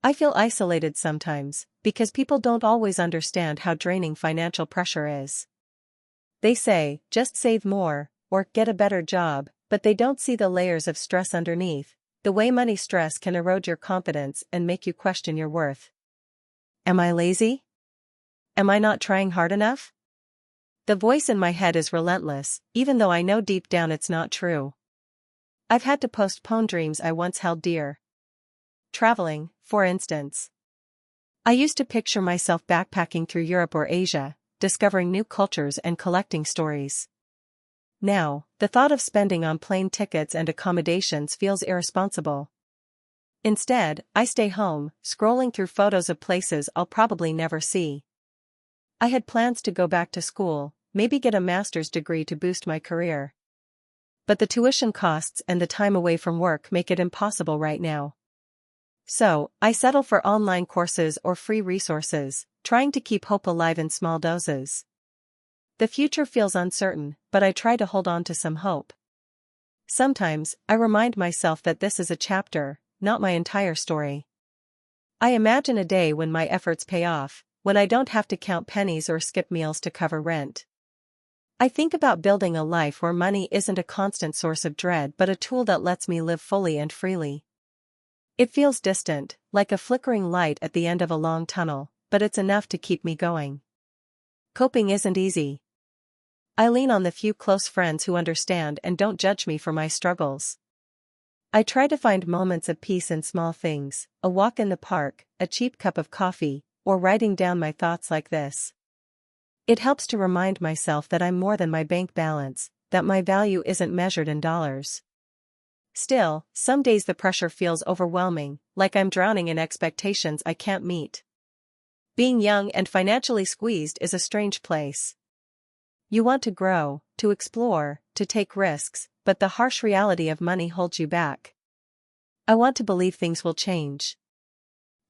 I feel isolated sometimes, because people don't always understand how draining financial pressure is. They say, just save more, or get a better job, but they don't see the layers of stress underneath, the way money stress can erode your confidence and make you question your worth. Am I lazy? Am I not trying hard enough? The voice in my head is relentless, even though I know deep down it's not true. I've had to postpone dreams I once held dear. Traveling, for instance. I used to picture myself backpacking through Europe or Asia, discovering new cultures and collecting stories. Now, the thought of spending on plane tickets and accommodations feels irresponsible. Instead, I stay home, scrolling through photos of places I'll probably never see. I had plans to go back to school, maybe get a master's degree to boost my career. But the tuition costs and the time away from work make it impossible right now. So, I settle for online courses or free resources, trying to keep hope alive in small doses. The future feels uncertain, but I try to hold on to some hope. Sometimes, I remind myself that this is a chapter, not my entire story. I imagine a day when my efforts pay off, when I don't have to count pennies or skip meals to cover rent. I think about building a life where money isn't a constant source of dread but a tool that lets me live fully and freely. It feels distant, like a flickering light at the end of a long tunnel, but it's enough to keep me going. Coping isn't easy. I lean on the few close friends who understand and don't judge me for my struggles. I try to find moments of peace in small things, a walk in the park, a cheap cup of coffee, or writing down my thoughts like this. It helps to remind myself that I'm more than my bank balance, that my value isn't measured in dollars. Still, some days the pressure feels overwhelming, like I'm drowning in expectations I can't meet. Being young and financially squeezed is a strange place. You want to grow, to explore, to take risks, but the harsh reality of money holds you back. I want to believe things will change.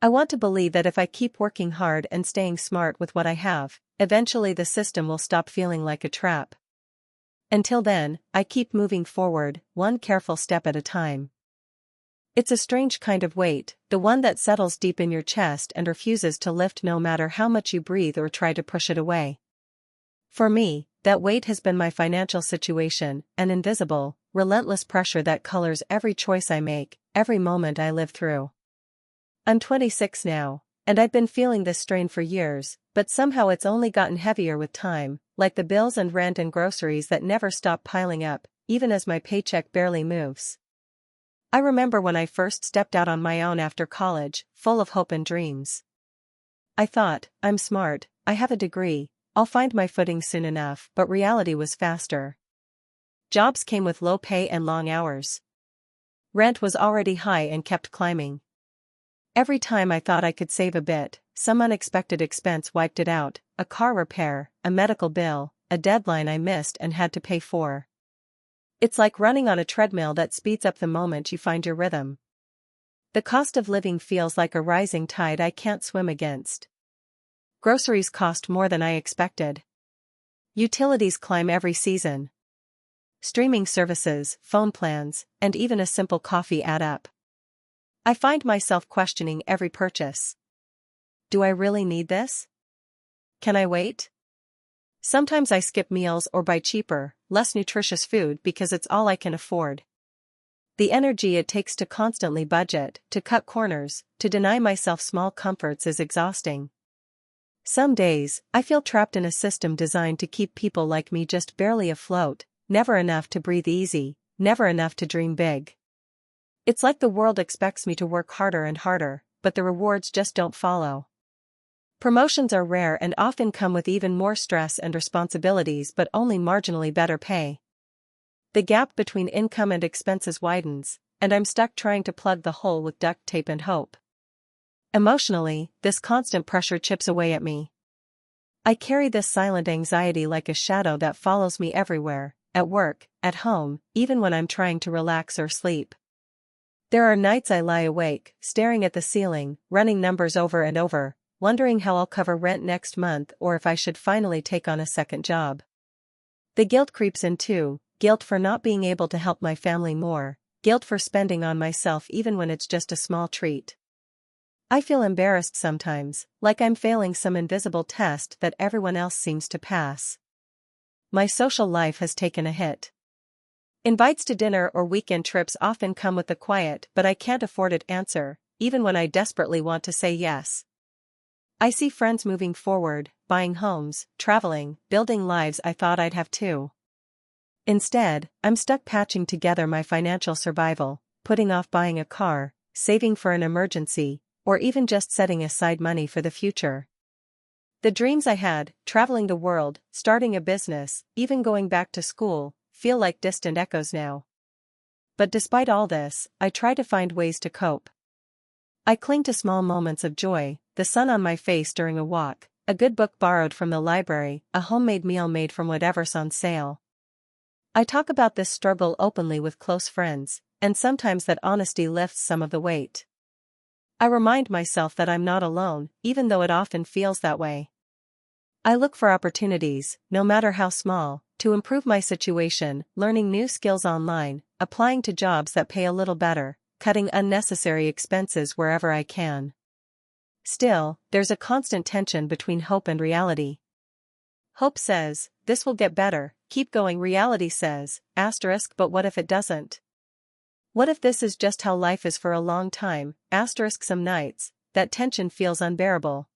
I want to believe that if I keep working hard and staying smart with what I have, eventually the system will stop feeling like a trap. Until then, I keep moving forward, one careful step at a time. It's a strange kind of weight, the one that settles deep in your chest and refuses to lift no matter how much you breathe or try to push it away. For me, that weight has been my financial situation, an invisible, relentless pressure that colors every choice I make, every moment I live through. I'm 26 now, and I've been feeling this strain for years, but somehow it's only gotten heavier with time, like the bills and rent and groceries that never stop piling up, even as my paycheck barely moves. I remember when I first stepped out on my own after college, full of hope and dreams. I thought, I'm smart, I have a degree, I'll find my footing soon enough, but reality was faster. Jobs came with low pay and long hours. Rent was already high and kept climbing. Every time I thought I could save a bit, some unexpected expense wiped it out, a car repair, a medical bill, a deadline I missed and had to pay for. It's like running on a treadmill that speeds up the moment you find your rhythm. The cost of living feels like a rising tide I can't swim against. Groceries cost more than I expected. Utilities climb every season. Streaming services, phone plans, and even a simple coffee add up. I find myself questioning every purchase. Do I really need this? Can I wait? Sometimes I skip meals or buy cheaper, less nutritious food because it's all I can afford. The energy it takes to constantly budget, to cut corners, to deny myself small comforts is exhausting. Some days, I feel trapped in a system designed to keep people like me just barely afloat, never enough to breathe easy, never enough to dream big. It's like the world expects me to work harder and harder, but the rewards just don't follow. Promotions are rare and often come with even more stress and responsibilities but only marginally better pay. The gap between income and expenses widens, and I'm stuck trying to plug the hole with duct tape and hope. Emotionally, this constant pressure chips away at me. I carry this silent anxiety like a shadow that follows me everywhere, at work, at home, even when I'm trying to relax or sleep. There are nights I lie awake, staring at the ceiling, running numbers over and over, wondering how I'll cover rent next month or if I should finally take on a second job. The guilt creeps in too, guilt for not being able to help my family more, guilt for spending on myself even when it's just a small treat. I feel embarrassed sometimes, like I'm failing some invisible test that everyone else seems to pass. My social life has taken a hit. Invites to dinner or weekend trips often come with the quiet but I can't afford it answer, even when I desperately want to say yes. I see friends moving forward, buying homes, traveling, building lives I thought I'd have too. Instead, I'm stuck patching together my financial survival, putting off buying a car, saving for an emergency, or even just setting aside money for the future. The dreams I had, traveling the world, starting a business, even going back to school, feel like distant echoes now. But despite all this, I try to find ways to cope. I cling to small moments of joy, the sun on my face during a walk, a good book borrowed from the library, a homemade meal made from whatever's on sale. I talk about this struggle openly with close friends, and sometimes that honesty lifts some of the weight. I remind myself that I'm not alone, even though it often feels that way. I look for opportunities, no matter how small, to improve my situation, learning new skills online, applying to jobs that pay a little better, cutting unnecessary expenses wherever I can. Still, there's a constant tension between hope and reality. Hope says, this will get better, keep going. Reality says, but what if it doesn't? What if this is just how life is for a long time, some nights, that tension feels unbearable.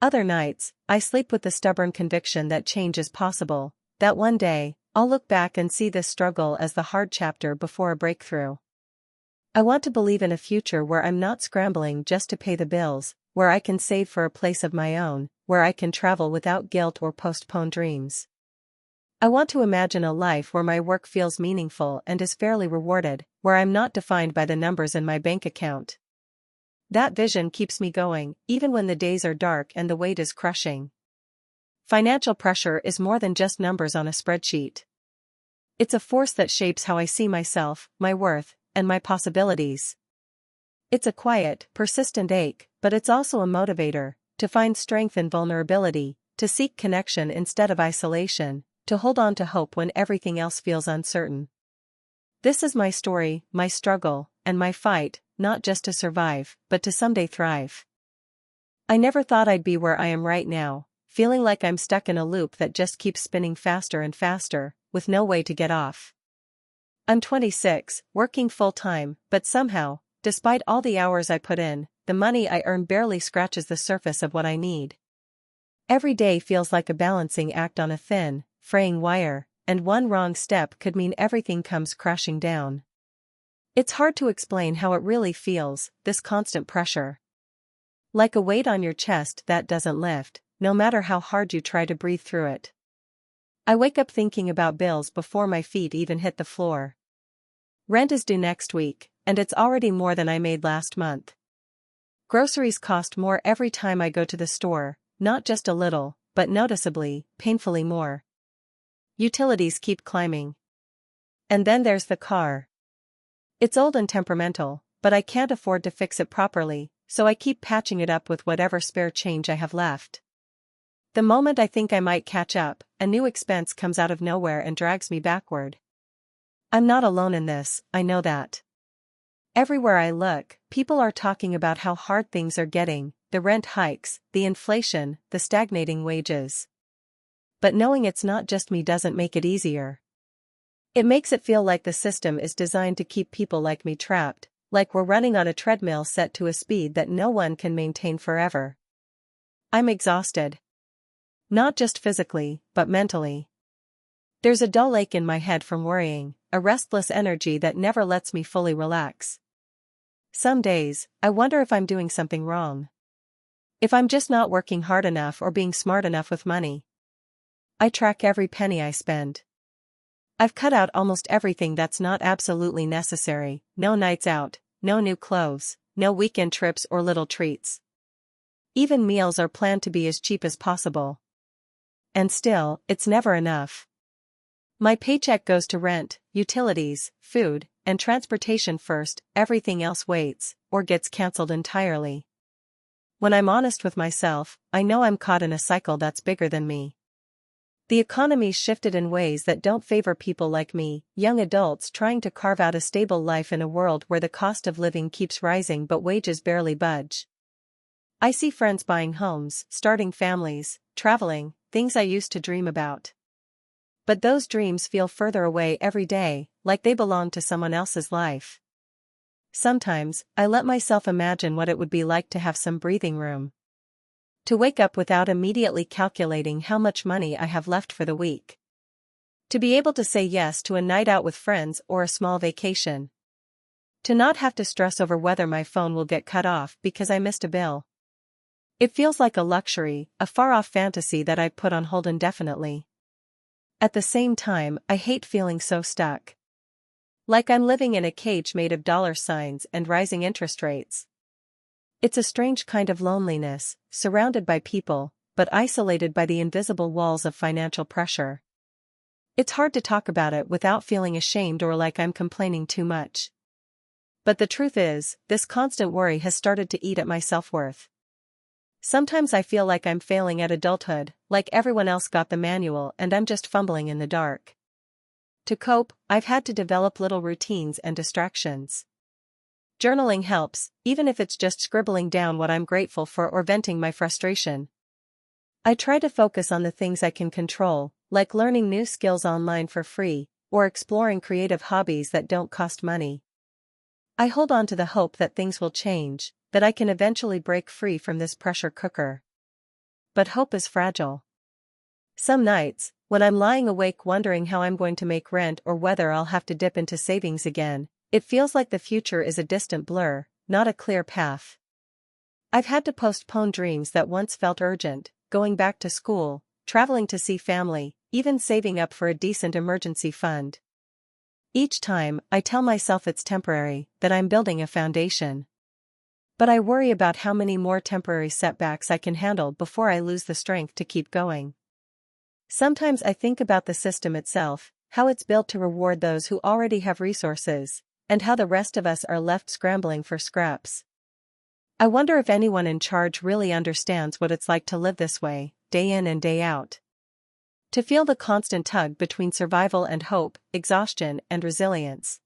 Other nights, I sleep with the stubborn conviction that change is possible, that one day, I'll look back and see this struggle as the hard chapter before a breakthrough. I want to believe in a future where I'm not scrambling just to pay the bills, where I can save for a place of my own, where I can travel without guilt or postpone dreams. I want to imagine a life where my work feels meaningful and is fairly rewarded, where I'm not defined by the numbers in my bank account. That vision keeps me going, even when the days are dark and the weight is crushing. Financial pressure is more than just numbers on a spreadsheet. It's a force that shapes how I see myself, my worth, and my possibilities. It's a quiet, persistent ache, but it's also a motivator, to find strength in vulnerability, to seek connection instead of isolation, to hold on to hope when everything else feels uncertain. This is my story, my struggle, and my fight, not just to survive, but to someday thrive. I never thought I'd be where I am right now, feeling like I'm stuck in a loop that just keeps spinning faster and faster, with no way to get off. I'm 26, working full-time, but somehow, despite all the hours I put in, the money I earn barely scratches the surface of what I need. Every day feels like a balancing act on a thin, fraying wire, and one wrong step could mean everything comes crashing down. It's hard to explain how it really feels, this constant pressure. Like a weight on your chest that doesn't lift, no matter how hard you try to breathe through it. I wake up thinking about bills before my feet even hit the floor. Rent is due next week, and it's already more than I made last month. Groceries cost more every time I go to the store, not just a little, but noticeably, painfully more. Utilities keep climbing. And then there's the car. It's old and temperamental, but I can't afford to fix it properly, so I keep patching it up with whatever spare change I have left. The moment I think I might catch up, a new expense comes out of nowhere and drags me backward. I'm not alone in this, I know that. Everywhere I look, people are talking about how hard things are getting, the rent hikes, the inflation, the stagnating wages. But knowing it's not just me doesn't make it easier. It makes it feel like the system is designed to keep people like me trapped, like we're running on a treadmill set to a speed that no one can maintain forever. I'm exhausted. Not just physically, but mentally. There's a dull ache in my head from worrying, a restless energy that never lets me fully relax. Some days, I wonder if I'm doing something wrong. If I'm just not working hard enough or being smart enough with money. I track every penny I spend. I've cut out almost everything that's not absolutely necessary, no nights out, no new clothes, no weekend trips or little treats. Even meals are planned to be as cheap as possible. And still, it's never enough. My paycheck goes to rent, utilities, food, and transportation first, everything else waits, or gets cancelled entirely. When I'm honest with myself, I know I'm caught in a cycle that's bigger than me. The economy's shifted in ways that don't favor people like me, young adults trying to carve out a stable life in a world where the cost of living keeps rising but wages barely budge. I see friends buying homes, starting families, traveling, things I used to dream about. But those dreams feel further away every day, like they belong to someone else's life. Sometimes, I let myself imagine what it would be like to have some breathing room. To wake up without immediately calculating how much money I have left for the week. To be able to say yes to a night out with friends or a small vacation. To not have to stress over whether my phone will get cut off because I missed a bill. It feels like a luxury, a far-off fantasy that I put on hold indefinitely. At the same time, I hate feeling so stuck. Like I'm living in a cage made of dollar signs and rising interest rates. It's a strange kind of loneliness, surrounded by people, but isolated by the invisible walls of financial pressure. It's hard to talk about it without feeling ashamed or like I'm complaining too much. But the truth is, this constant worry has started to eat at my self-worth. Sometimes I feel like I'm failing at adulthood, like everyone else got the manual and I'm just fumbling in the dark. To cope, I've had to develop little routines and distractions. Journaling helps, even if it's just scribbling down what I'm grateful for or venting my frustration. I try to focus on the things I can control, like learning new skills online for free, or exploring creative hobbies that don't cost money. I hold on to the hope that things will change, that I can eventually break free from this pressure cooker. But hope is fragile. Some nights, when I'm lying awake wondering how I'm going to make rent or whether I'll have to dip into savings again, It feels like the future is a distant blur, not a clear path. I've had to postpone dreams that once felt urgent, going back to school, traveling to see family, even saving up for a decent emergency fund. Each time, I tell myself it's temporary, that I'm building a foundation. But I worry about how many more temporary setbacks I can handle before I lose the strength to keep going. Sometimes I think about the system itself, how it's built to reward those who already have resources, and how the rest of us are left scrambling for scraps. I wonder if anyone in charge really understands what it's like to live this way, day in and day out. To feel the constant tug between survival and hope, exhaustion and resilience.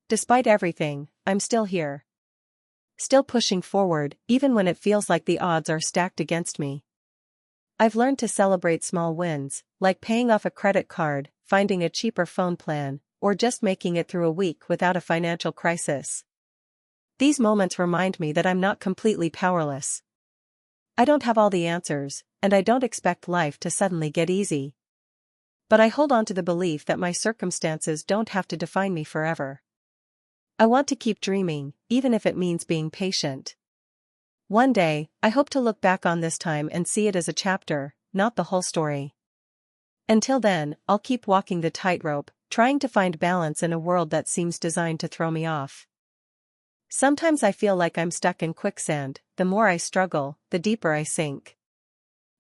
Despite everything, I'm still here. Still pushing forward, even when it feels like the odds are stacked against me. I've learned to celebrate small wins, like paying off a credit card, finding a cheaper phone plan, or just making it through a week without a financial crisis. These moments remind me that I'm not completely powerless. I don't have all the answers, and I don't expect life to suddenly get easy. But I hold on to the belief that my circumstances don't have to define me forever. I want to keep dreaming, even if it means being patient. One day, I hope to look back on this time and see it as a chapter, not the whole story. Until then, I'll keep walking the tightrope, trying to find balance in a world that seems designed to throw me off. Sometimes I feel like I'm stuck in quicksand. The more I struggle, the deeper I sink.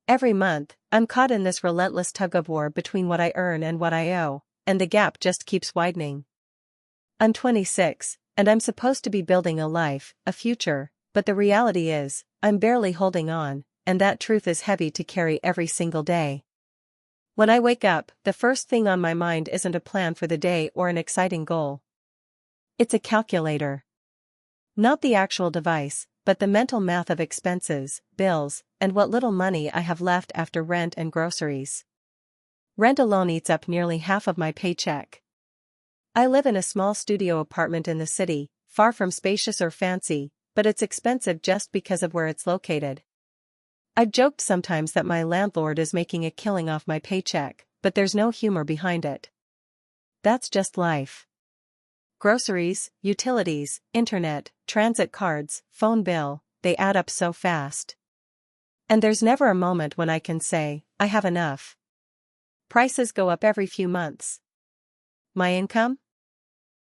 Every month, I'm caught in this relentless tug-of-war between what I earn and what I owe, and the gap just keeps widening. I'm 26, and I'm supposed to be building a life, a future, but the reality is, I'm barely holding on, and that truth is heavy to carry every single day. When I wake up, the first thing on my mind isn't a plan for the day or an exciting goal. It's a calculator. Not the actual device, but the mental math of expenses, bills, and what little money I have left after rent and groceries. Rent alone eats up nearly half of my paycheck. I live in a small studio apartment in the city, far from spacious or fancy, but it's expensive just because of where it's located. I've joked sometimes that my landlord is making a killing off my paycheck, but there's no humor behind it. That's just life. Groceries, utilities, internet, transit cards, phone bill, they add up so fast. And there's never a moment when I can say, I have enough. Prices go up every few months. My income?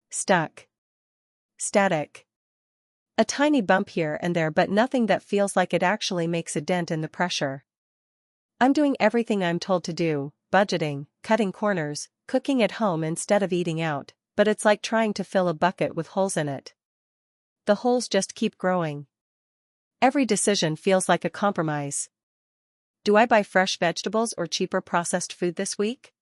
Stuck. Static. A tiny bump here and there, but nothing that feels like it actually makes a dent in the pressure. I'm doing everything I'm told to do, budgeting, cutting corners, cooking at home instead of eating out, but it's like trying to fill a bucket with holes in it. The holes just keep growing. Every decision feels like a compromise. Do I buy fresh vegetables or cheaper processed food this week?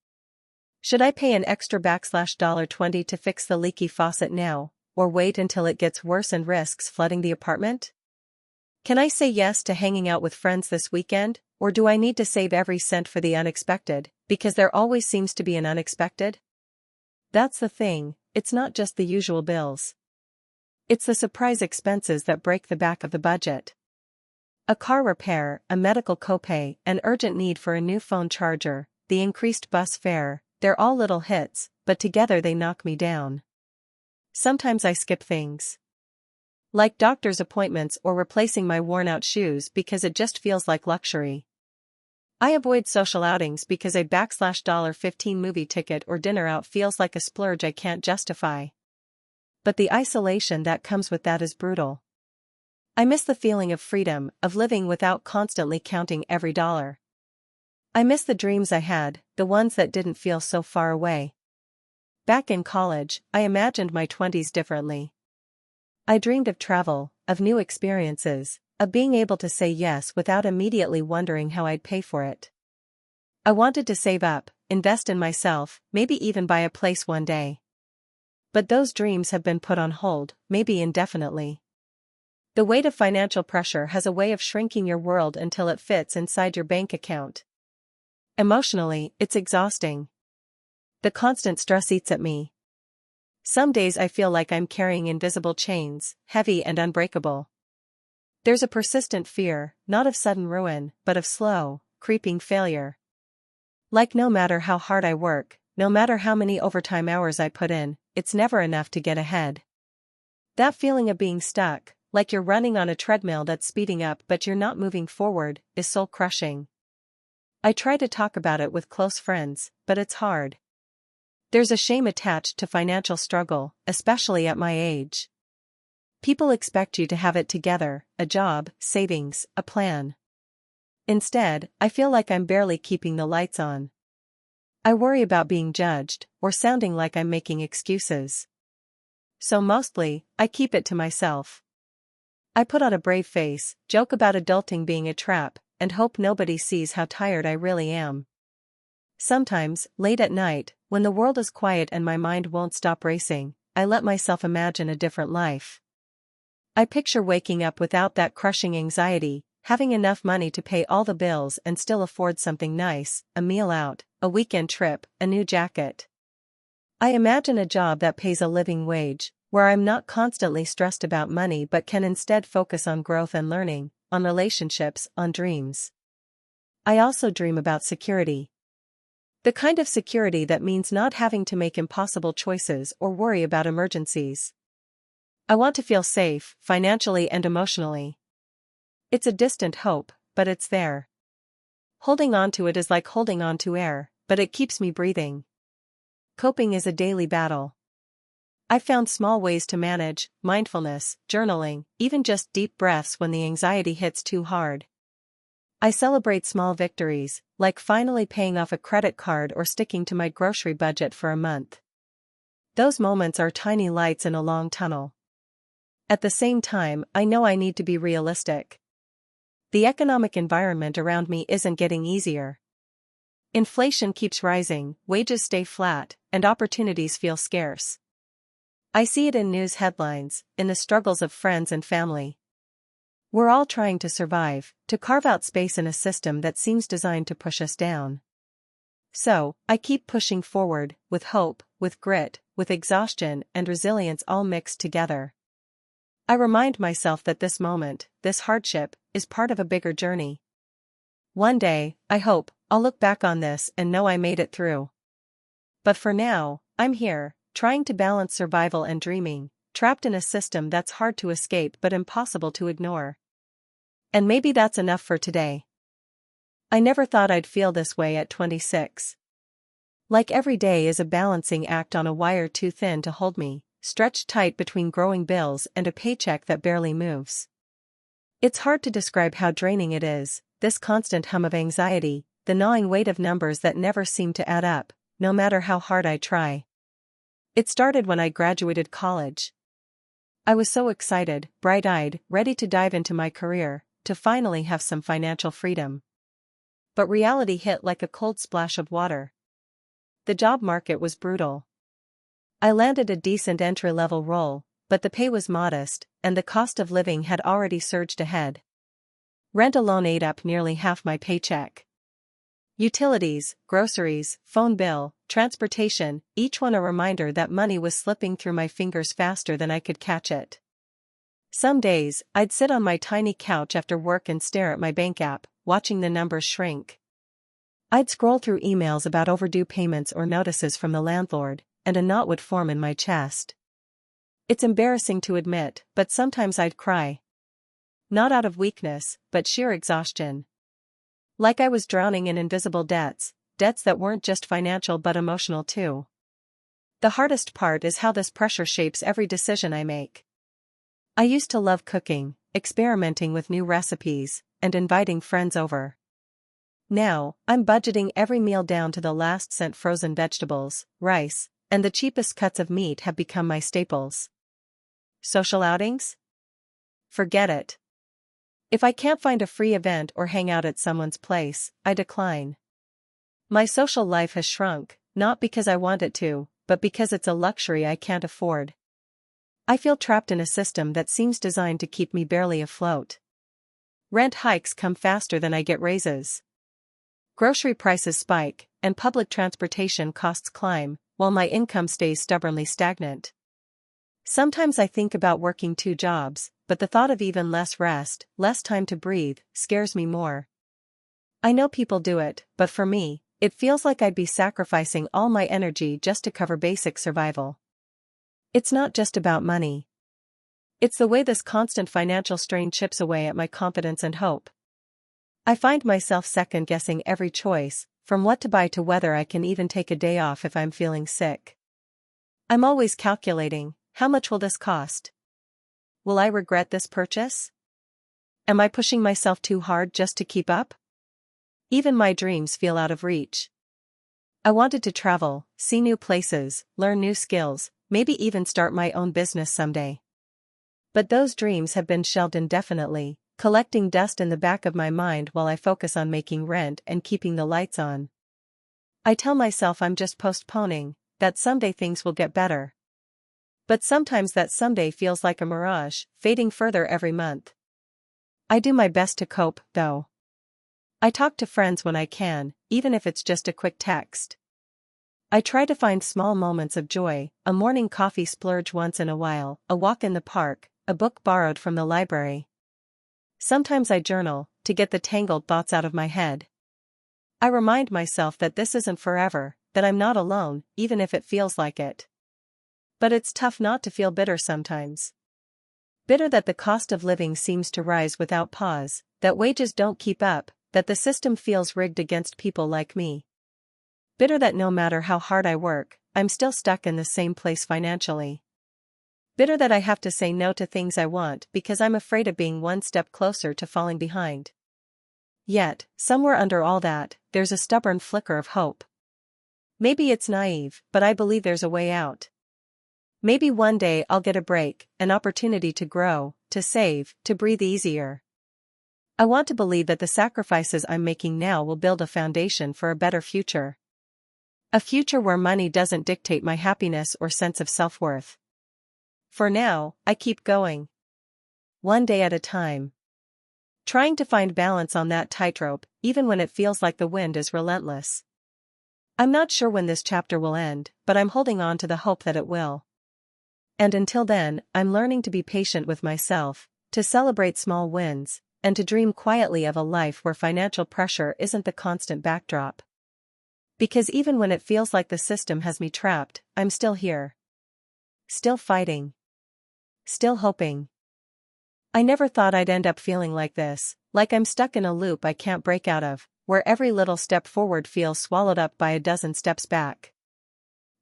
Should I pay an extra $20 to fix the leaky faucet now, or wait until it gets worse and risks flooding the apartment? Can I say yes to hanging out with friends this weekend, or do I need to save every cent for the unexpected, because there always seems to be an unexpected? That's the thing, it's not just the usual bills. It's the surprise expenses that break the back of the budget. A car repair, a medical copay, an urgent need for a new phone charger, the increased bus fare, they're all little hits, but together they knock me down. Sometimes I skip things. Like doctor's appointments or replacing my worn-out shoes because it just feels like luxury. I avoid social outings because a $15 movie ticket or dinner out feels like a splurge I can't justify. But the isolation that comes with that is brutal. I miss the feeling of freedom, of living without constantly counting every dollar. I miss the dreams I had, the ones that didn't feel so far away. Back in college, I imagined my 20s differently. I dreamed of travel, of new experiences, of being able to say yes without immediately wondering how I'd pay for it. I wanted to save up, invest in myself, maybe even buy a place one day. But those dreams have been put on hold, maybe indefinitely. The weight of financial pressure has a way of shrinking your world until it fits inside your bank account. Emotionally, it's exhausting. The constant stress eats at me. Some days I feel like I'm carrying invisible chains, heavy and unbreakable. There's a persistent fear, not of sudden ruin, but of slow, creeping failure. Like no matter how hard I work, no matter how many overtime hours I put in, it's never enough to get ahead. That feeling of being stuck, like you're running on a treadmill that's speeding up but you're not moving forward, is soul-crushing. I try to talk about it with close friends, but it's hard. There's a shame attached to financial struggle, especially at my age. People expect you to have it together, a job, savings, a plan. Instead, I feel like I'm barely keeping the lights on. I worry about being judged, or sounding like I'm making excuses. So mostly, I keep it to myself. I put on a brave face, joke about adulting being a trap, and hope nobody sees how tired I really am. Sometimes, late at night, when the world is quiet and my mind won't stop racing, I let myself imagine a different life. I picture waking up without that crushing anxiety, having enough money to pay all the bills and still afford something nice, a meal out, a weekend trip, a new jacket. I imagine a job that pays a living wage, where I'm not constantly stressed about money but can instead focus on growth and learning, on relationships, on dreams. I also dream about security. The kind of security that means not having to make impossible choices or worry about emergencies. I want to feel safe, financially and emotionally. It's a distant hope, but it's there. Holding on to it is like holding on to air, but it keeps me breathing. Coping is a daily battle. I've found small ways to manage: mindfulness, journaling, even just deep breaths when the anxiety hits too hard. I celebrate small victories, like finally paying off a credit card or sticking to my grocery budget for a month. Those moments are tiny lights in a long tunnel. At the same time, I know I need to be realistic. The economic environment around me isn't getting easier. Inflation keeps rising, wages stay flat, and opportunities feel scarce. I see it in news headlines, in the struggles of friends and family. We're all trying to survive, to carve out space in a system that seems designed to push us down. So, I keep pushing forward, with hope, with grit, with exhaustion and resilience all mixed together. I remind myself that this moment, this hardship, is part of a bigger journey. One day, I hope, I'll look back on this and know I made it through. But for now, I'm here, trying to balance survival and dreaming, trapped in a system that's hard to escape but impossible to ignore. And maybe that's enough for today. I never thought I'd feel this way at 26. Like every day is a balancing act on a wire too thin to hold me, stretched tight between growing bills and a paycheck that barely moves. It's hard to describe how draining it is, this constant hum of anxiety, the gnawing weight of numbers that never seem to add up, no matter how hard I try. It started when I graduated college. I was so excited, bright-eyed, ready to dive into my career, to finally have some financial freedom. But reality hit like a cold splash of water. The job market was brutal. I landed a decent entry-level role, but the pay was modest, and the cost of living had already surged ahead. Rent alone ate up nearly half my paycheck. Utilities, groceries, phone bill, transportation, each one a reminder that money was slipping through my fingers faster than I could catch it. Some days, I'd sit on my tiny couch after work and stare at my bank app, watching the numbers shrink. I'd scroll through emails about overdue payments or notices from the landlord, and a knot would form in my chest. It's embarrassing to admit, but sometimes I'd cry. Not out of weakness, but sheer exhaustion. Like I was drowning in invisible debts, debts that weren't just financial but emotional too. The hardest part is how this pressure shapes every decision I make. I used to love cooking, experimenting with new recipes, and inviting friends over. Now, I'm budgeting every meal down to the last cent. Frozen vegetables, rice, and the cheapest cuts of meat have become my staples. Social outings? Forget it. If I can't find a free event or hang out at someone's place, I decline. My social life has shrunk, not because I want it to, but because it's a luxury I can't afford. I feel trapped in a system that seems designed to keep me barely afloat. Rent hikes come faster than I get raises. Grocery prices spike, and public transportation costs climb, while my income stays stubbornly stagnant. Sometimes I think about working 2 jobs, but the thought of even less rest, less time to breathe, scares me more. I know people do it, but for me, it feels like I'd be sacrificing all my energy just to cover basic survival. It's not just about money. It's the way this constant financial strain chips away at my confidence and hope. I find myself second-guessing every choice, from what to buy to whether I can even take a day off if I'm feeling sick. I'm always calculating, how much will this cost? Will I regret this purchase? Am I pushing myself too hard just to keep up? Even my dreams feel out of reach. I wanted to travel, see new places, learn new skills, maybe even start my own business someday. But those dreams have been shelved indefinitely, collecting dust in the back of my mind while I focus on making rent and keeping the lights on. I tell myself I'm just postponing, that someday things will get better. But sometimes that someday feels like a mirage, fading further every month. I do my best to cope, though. I talk to friends when I can, even if it's just a quick text. I try to find small moments of joy, a morning coffee splurge once in a while, a walk in the park, a book borrowed from the library. Sometimes I journal, to get the tangled thoughts out of my head. I remind myself that this isn't forever, that I'm not alone, even if it feels like it. But it's tough not to feel bitter sometimes. Bitter that the cost of living seems to rise without pause, that wages don't keep up, that the system feels rigged against people like me. Bitter that no matter how hard I work, I'm still stuck in the same place financially. Bitter that I have to say no to things I want because I'm afraid of being one step closer to falling behind. Yet, somewhere under all that, there's a stubborn flicker of hope. Maybe it's naive, but I believe there's a way out. Maybe one day I'll get a break, an opportunity to grow, to save, to breathe easier. I want to believe that the sacrifices I'm making now will build a foundation for a better future. A future where money doesn't dictate my happiness or sense of self-worth. For now, I keep going. One day at a time. Trying to find balance on that tightrope, even when it feels like the wind is relentless. I'm not sure when this chapter will end, but I'm holding on to the hope that it will. And until then, I'm learning to be patient with myself, to celebrate small wins, and to dream quietly of a life where financial pressure isn't the constant backdrop. Because even when it feels like the system has me trapped, I'm still here. Still fighting. Still hoping. I never thought I'd end up feeling like this, like I'm stuck in a loop I can't break out of, where every little step forward feels swallowed up by a dozen steps back.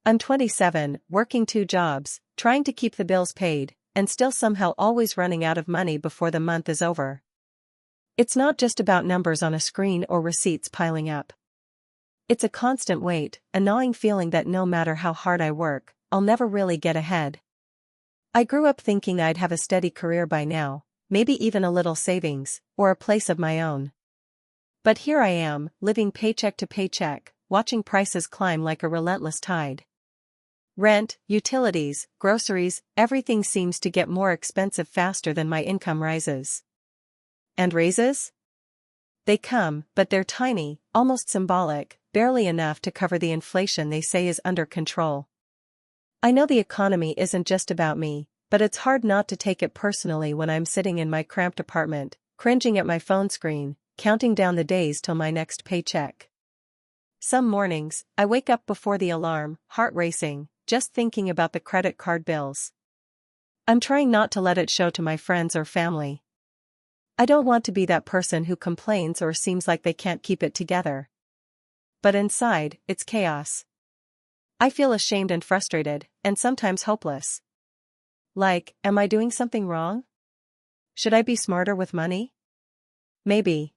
I'm 27, working 2 jobs, trying to keep the bills paid, and still somehow always running out of money before the month is over. It's not just about numbers on a screen or receipts piling up. It's a constant weight, a gnawing feeling that no matter how hard I work, I'll never really get ahead. I grew up thinking I'd have a steady career by now, maybe even a little savings, or a place of my own. But here I am, living paycheck to paycheck, watching prices climb like a relentless tide. Rent, utilities, groceries, everything seems to get more expensive faster than my income rises. And raises? They come, but they're tiny, almost symbolic, barely enough to cover the inflation they say is under control. I know the economy isn't just about me, but it's hard not to take it personally when I'm sitting in my cramped apartment, cringing at my phone screen, counting down the days till my next paycheck. Some mornings, I wake up before the alarm, heart racing, just thinking about the credit card bills. I'm trying not to let it show to my friends or family. I don't want to be that person who complains or seems like they can't keep it together. But inside, it's chaos. I feel ashamed and frustrated, and sometimes hopeless. Like, am I doing something wrong? Should I be smarter with money? Maybe.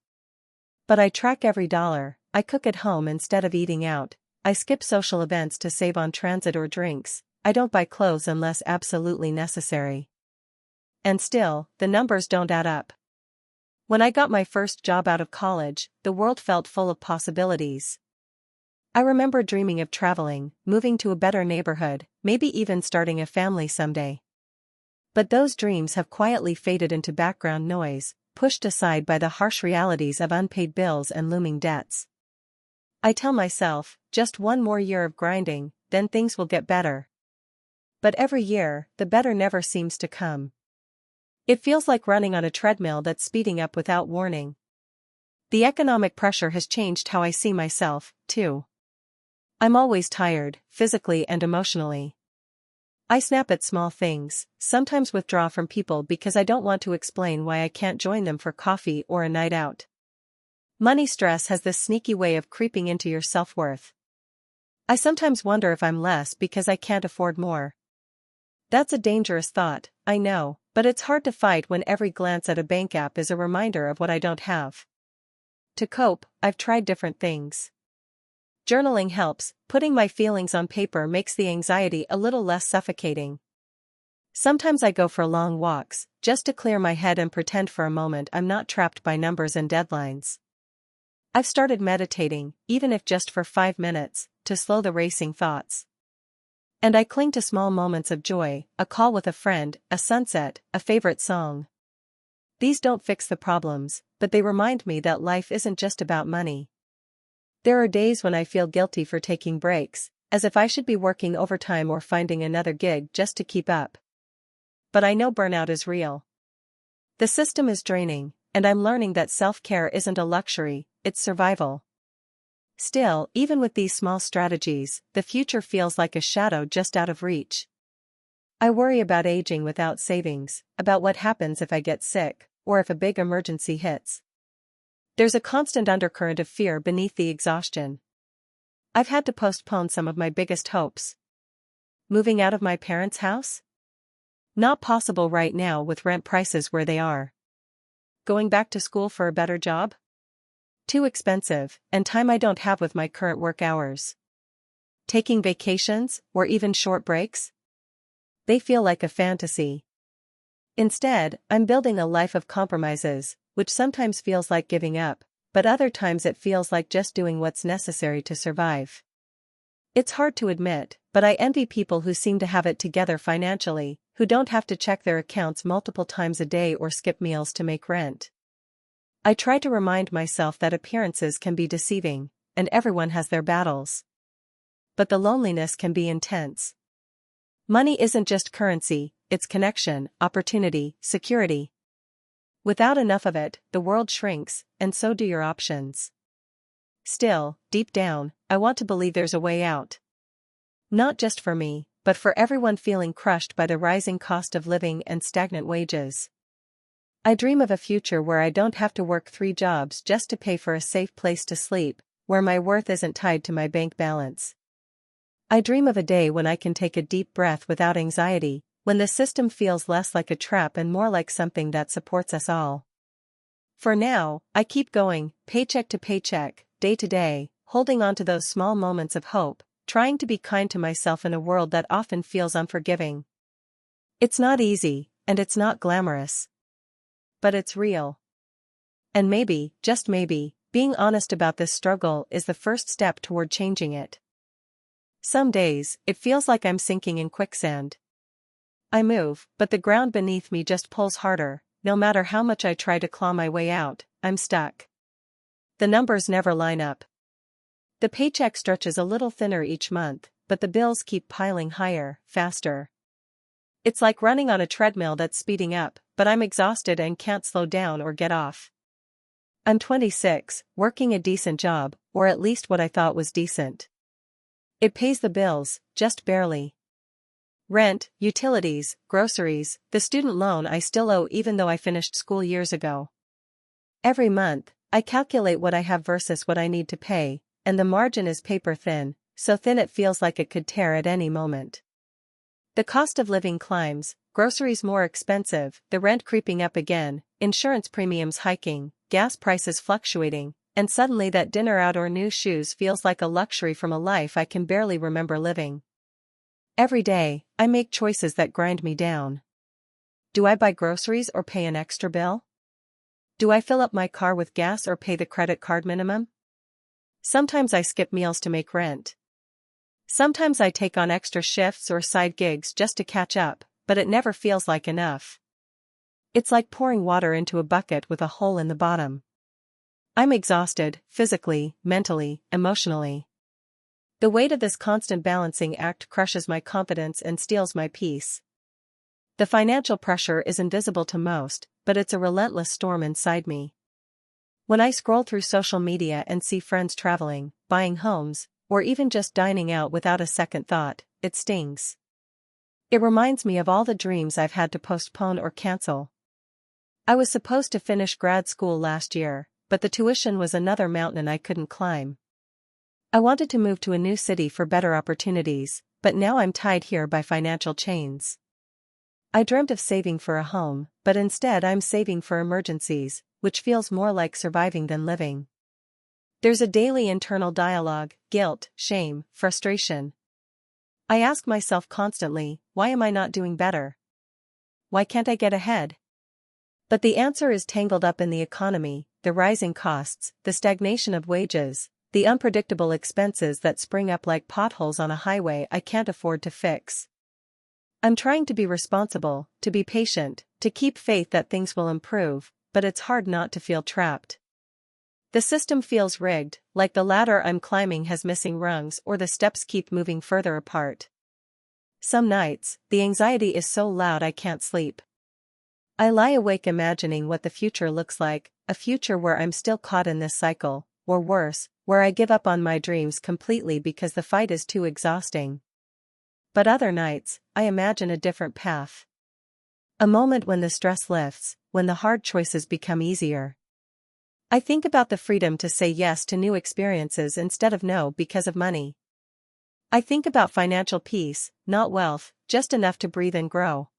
But I track every dollar, I cook at home instead of eating out, I skip social events to save on transit or drinks, I don't buy clothes unless absolutely necessary. And still, the numbers don't add up. When I got my first job out of college, the world felt full of possibilities. I remember dreaming of traveling, moving to a better neighborhood, maybe even starting a family someday. But those dreams have quietly faded into background noise, pushed aside by the harsh realities of unpaid bills and looming debts. I tell myself, just one more year of grinding, then things will get better. But every year, the better never seems to come. It feels like running on a treadmill that's speeding up without warning. The economic pressure has changed how I see myself, too. I'm always tired, physically and emotionally. I snap at small things, sometimes withdraw from people because I don't want to explain why I can't join them for coffee or a night out. Money stress has this sneaky way of creeping into your self-worth. I sometimes wonder if I'm less because I can't afford more. That's a dangerous thought, I know, but it's hard to fight when every glance at a bank app is a reminder of what I don't have. To cope, I've tried different things. Journaling helps, putting my feelings on paper makes the anxiety a little less suffocating. Sometimes I go for long walks, just to clear my head and pretend for a moment I'm not trapped by numbers and deadlines. I've started meditating, even if just for 5 minutes, to slow the racing thoughts. And I cling to small moments of joy, a call with a friend, a sunset, a favorite song. These don't fix the problems, but they remind me that life isn't just about money. There are days when I feel guilty for taking breaks, as if I should be working overtime or finding another gig just to keep up. But I know burnout is real. The system is draining, and I'm learning that self-care isn't a luxury, it's survival. Still, even with these small strategies, the future feels like a shadow just out of reach. I worry about aging without savings, about what happens if I get sick, or if a big emergency hits. There's a constant undercurrent of fear beneath the exhaustion. I've had to postpone some of my biggest hopes. Moving out of my parents' house? Not possible right now with rent prices where they are. Going back to school for a better job? Too expensive, and time I don't have with my current work hours. Taking vacations, or even short breaks? They feel like a fantasy. Instead, I'm building a life of compromises, which sometimes feels like giving up, but other times it feels like just doing what's necessary to survive. It's hard to admit, but I envy people who seem to have it together financially, who don't have to check their accounts multiple times a day or skip meals to make rent. I try to remind myself that appearances can be deceiving, and everyone has their battles. But the loneliness can be intense. Money isn't just currency, it's connection, opportunity, security. Without enough of it, the world shrinks, and so do your options. Still, deep down, I want to believe there's a way out. Not just for me, but for everyone feeling crushed by the rising cost of living and stagnant wages. I dream of a future where I don't have to work 3 jobs just to pay for a safe place to sleep, where my worth isn't tied to my bank balance. I dream of a day when I can take a deep breath without anxiety, when the system feels less like a trap and more like something that supports us all. For now, I keep going, paycheck to paycheck, day to day, holding on to those small moments of hope, trying to be kind to myself in a world that often feels unforgiving. It's not easy, and it's not glamorous. But it's real. And maybe, just maybe, being honest about this struggle is the first step toward changing it. Some days, it feels like I'm sinking in quicksand. I move, but the ground beneath me just pulls harder. No matter how much I try to claw my way out, I'm stuck. The numbers never line up. The paycheck stretches a little thinner each month, but the bills keep piling higher, faster. It's like running on a treadmill that's speeding up, but I'm exhausted and can't slow down or get off. I'm 26, working a decent job, or at least what I thought was decent. It pays the bills, just barely. Rent, utilities, groceries, the student loan I still owe even though I finished school years ago. Every month, I calculate what I have versus what I need to pay, and the margin is paper thin, so thin it feels like it could tear at any moment. The cost of living climbs, groceries more expensive, the rent creeping up again, insurance premiums hiking, gas prices fluctuating, and suddenly that dinner out or new shoes feels like a luxury from a life I can barely remember living. Every day, I make choices that grind me down. Do I buy groceries or pay an extra bill? Do I fill up my car with gas or pay the credit card minimum? Sometimes I skip meals to make rent. Sometimes I take on extra shifts or side gigs just to catch up, but it never feels like enough. It's like pouring water into a bucket with a hole in the bottom. I'm exhausted, physically, mentally, emotionally. The weight of this constant balancing act crushes my confidence and steals my peace. The financial pressure is invisible to most, but it's a relentless storm inside me. When I scroll through social media and see friends traveling, buying homes, or even just dining out without a second thought, it stings. It reminds me of all the dreams I've had to postpone or cancel. I was supposed to finish grad school last year, but the tuition was another mountain I couldn't climb. I wanted to move to a new city for better opportunities, but now I'm tied here by financial chains. I dreamt of saving for a home, but instead I'm saving for emergencies, which feels more like surviving than living. There's a daily internal dialogue, guilt, shame, frustration. I ask myself constantly, why am I not doing better? Why can't I get ahead? But the answer is tangled up in the economy, the rising costs, the stagnation of wages, the unpredictable expenses that spring up like potholes on a highway I can't afford to fix. I'm trying to be responsible, to be patient, to keep faith that things will improve, but it's hard not to feel trapped. The system feels rigged, like the ladder I'm climbing has missing rungs or the steps keep moving further apart. Some nights, the anxiety is so loud I can't sleep. I lie awake imagining what the future looks like, a future where I'm still caught in this cycle, or worse, where I give up on my dreams completely because the fight is too exhausting. But other nights, I imagine a different path. A moment when the stress lifts, when the hard choices become easier. I think about the freedom to say yes to new experiences instead of no because of money. I think about financial peace, not wealth, just enough to breathe and grow.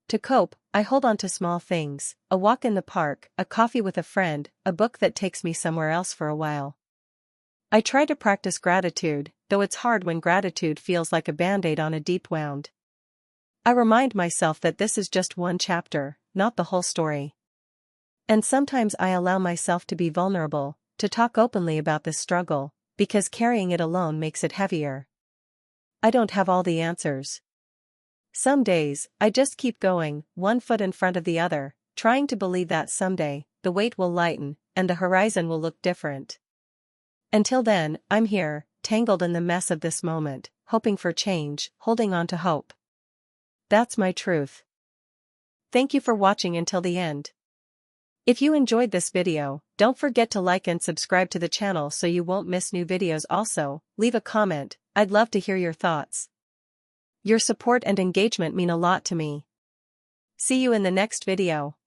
To cope, I hold on to small things, a walk in the park, a coffee with a friend, a book that takes me somewhere else for a while. I try to practice gratitude, though it's hard when gratitude feels like a band-aid on a deep wound. I remind myself that this is just one chapter, not the whole story. And sometimes I allow myself to be vulnerable, to talk openly about this struggle, because carrying it alone makes it heavier. I don't have all the answers. Some days, I just keep going, one foot in front of the other, trying to believe that someday, the weight will lighten, and the horizon will look different. Until then, I'm here, tangled in the mess of this moment, hoping for change, holding on to hope. That's my truth. Thank you for watching until the end. If you enjoyed this video, don't forget to like and subscribe to the channel so you won't miss new videos. Also, leave a comment, I'd love to hear your thoughts. Your support and engagement mean a lot to me. See you in the next video.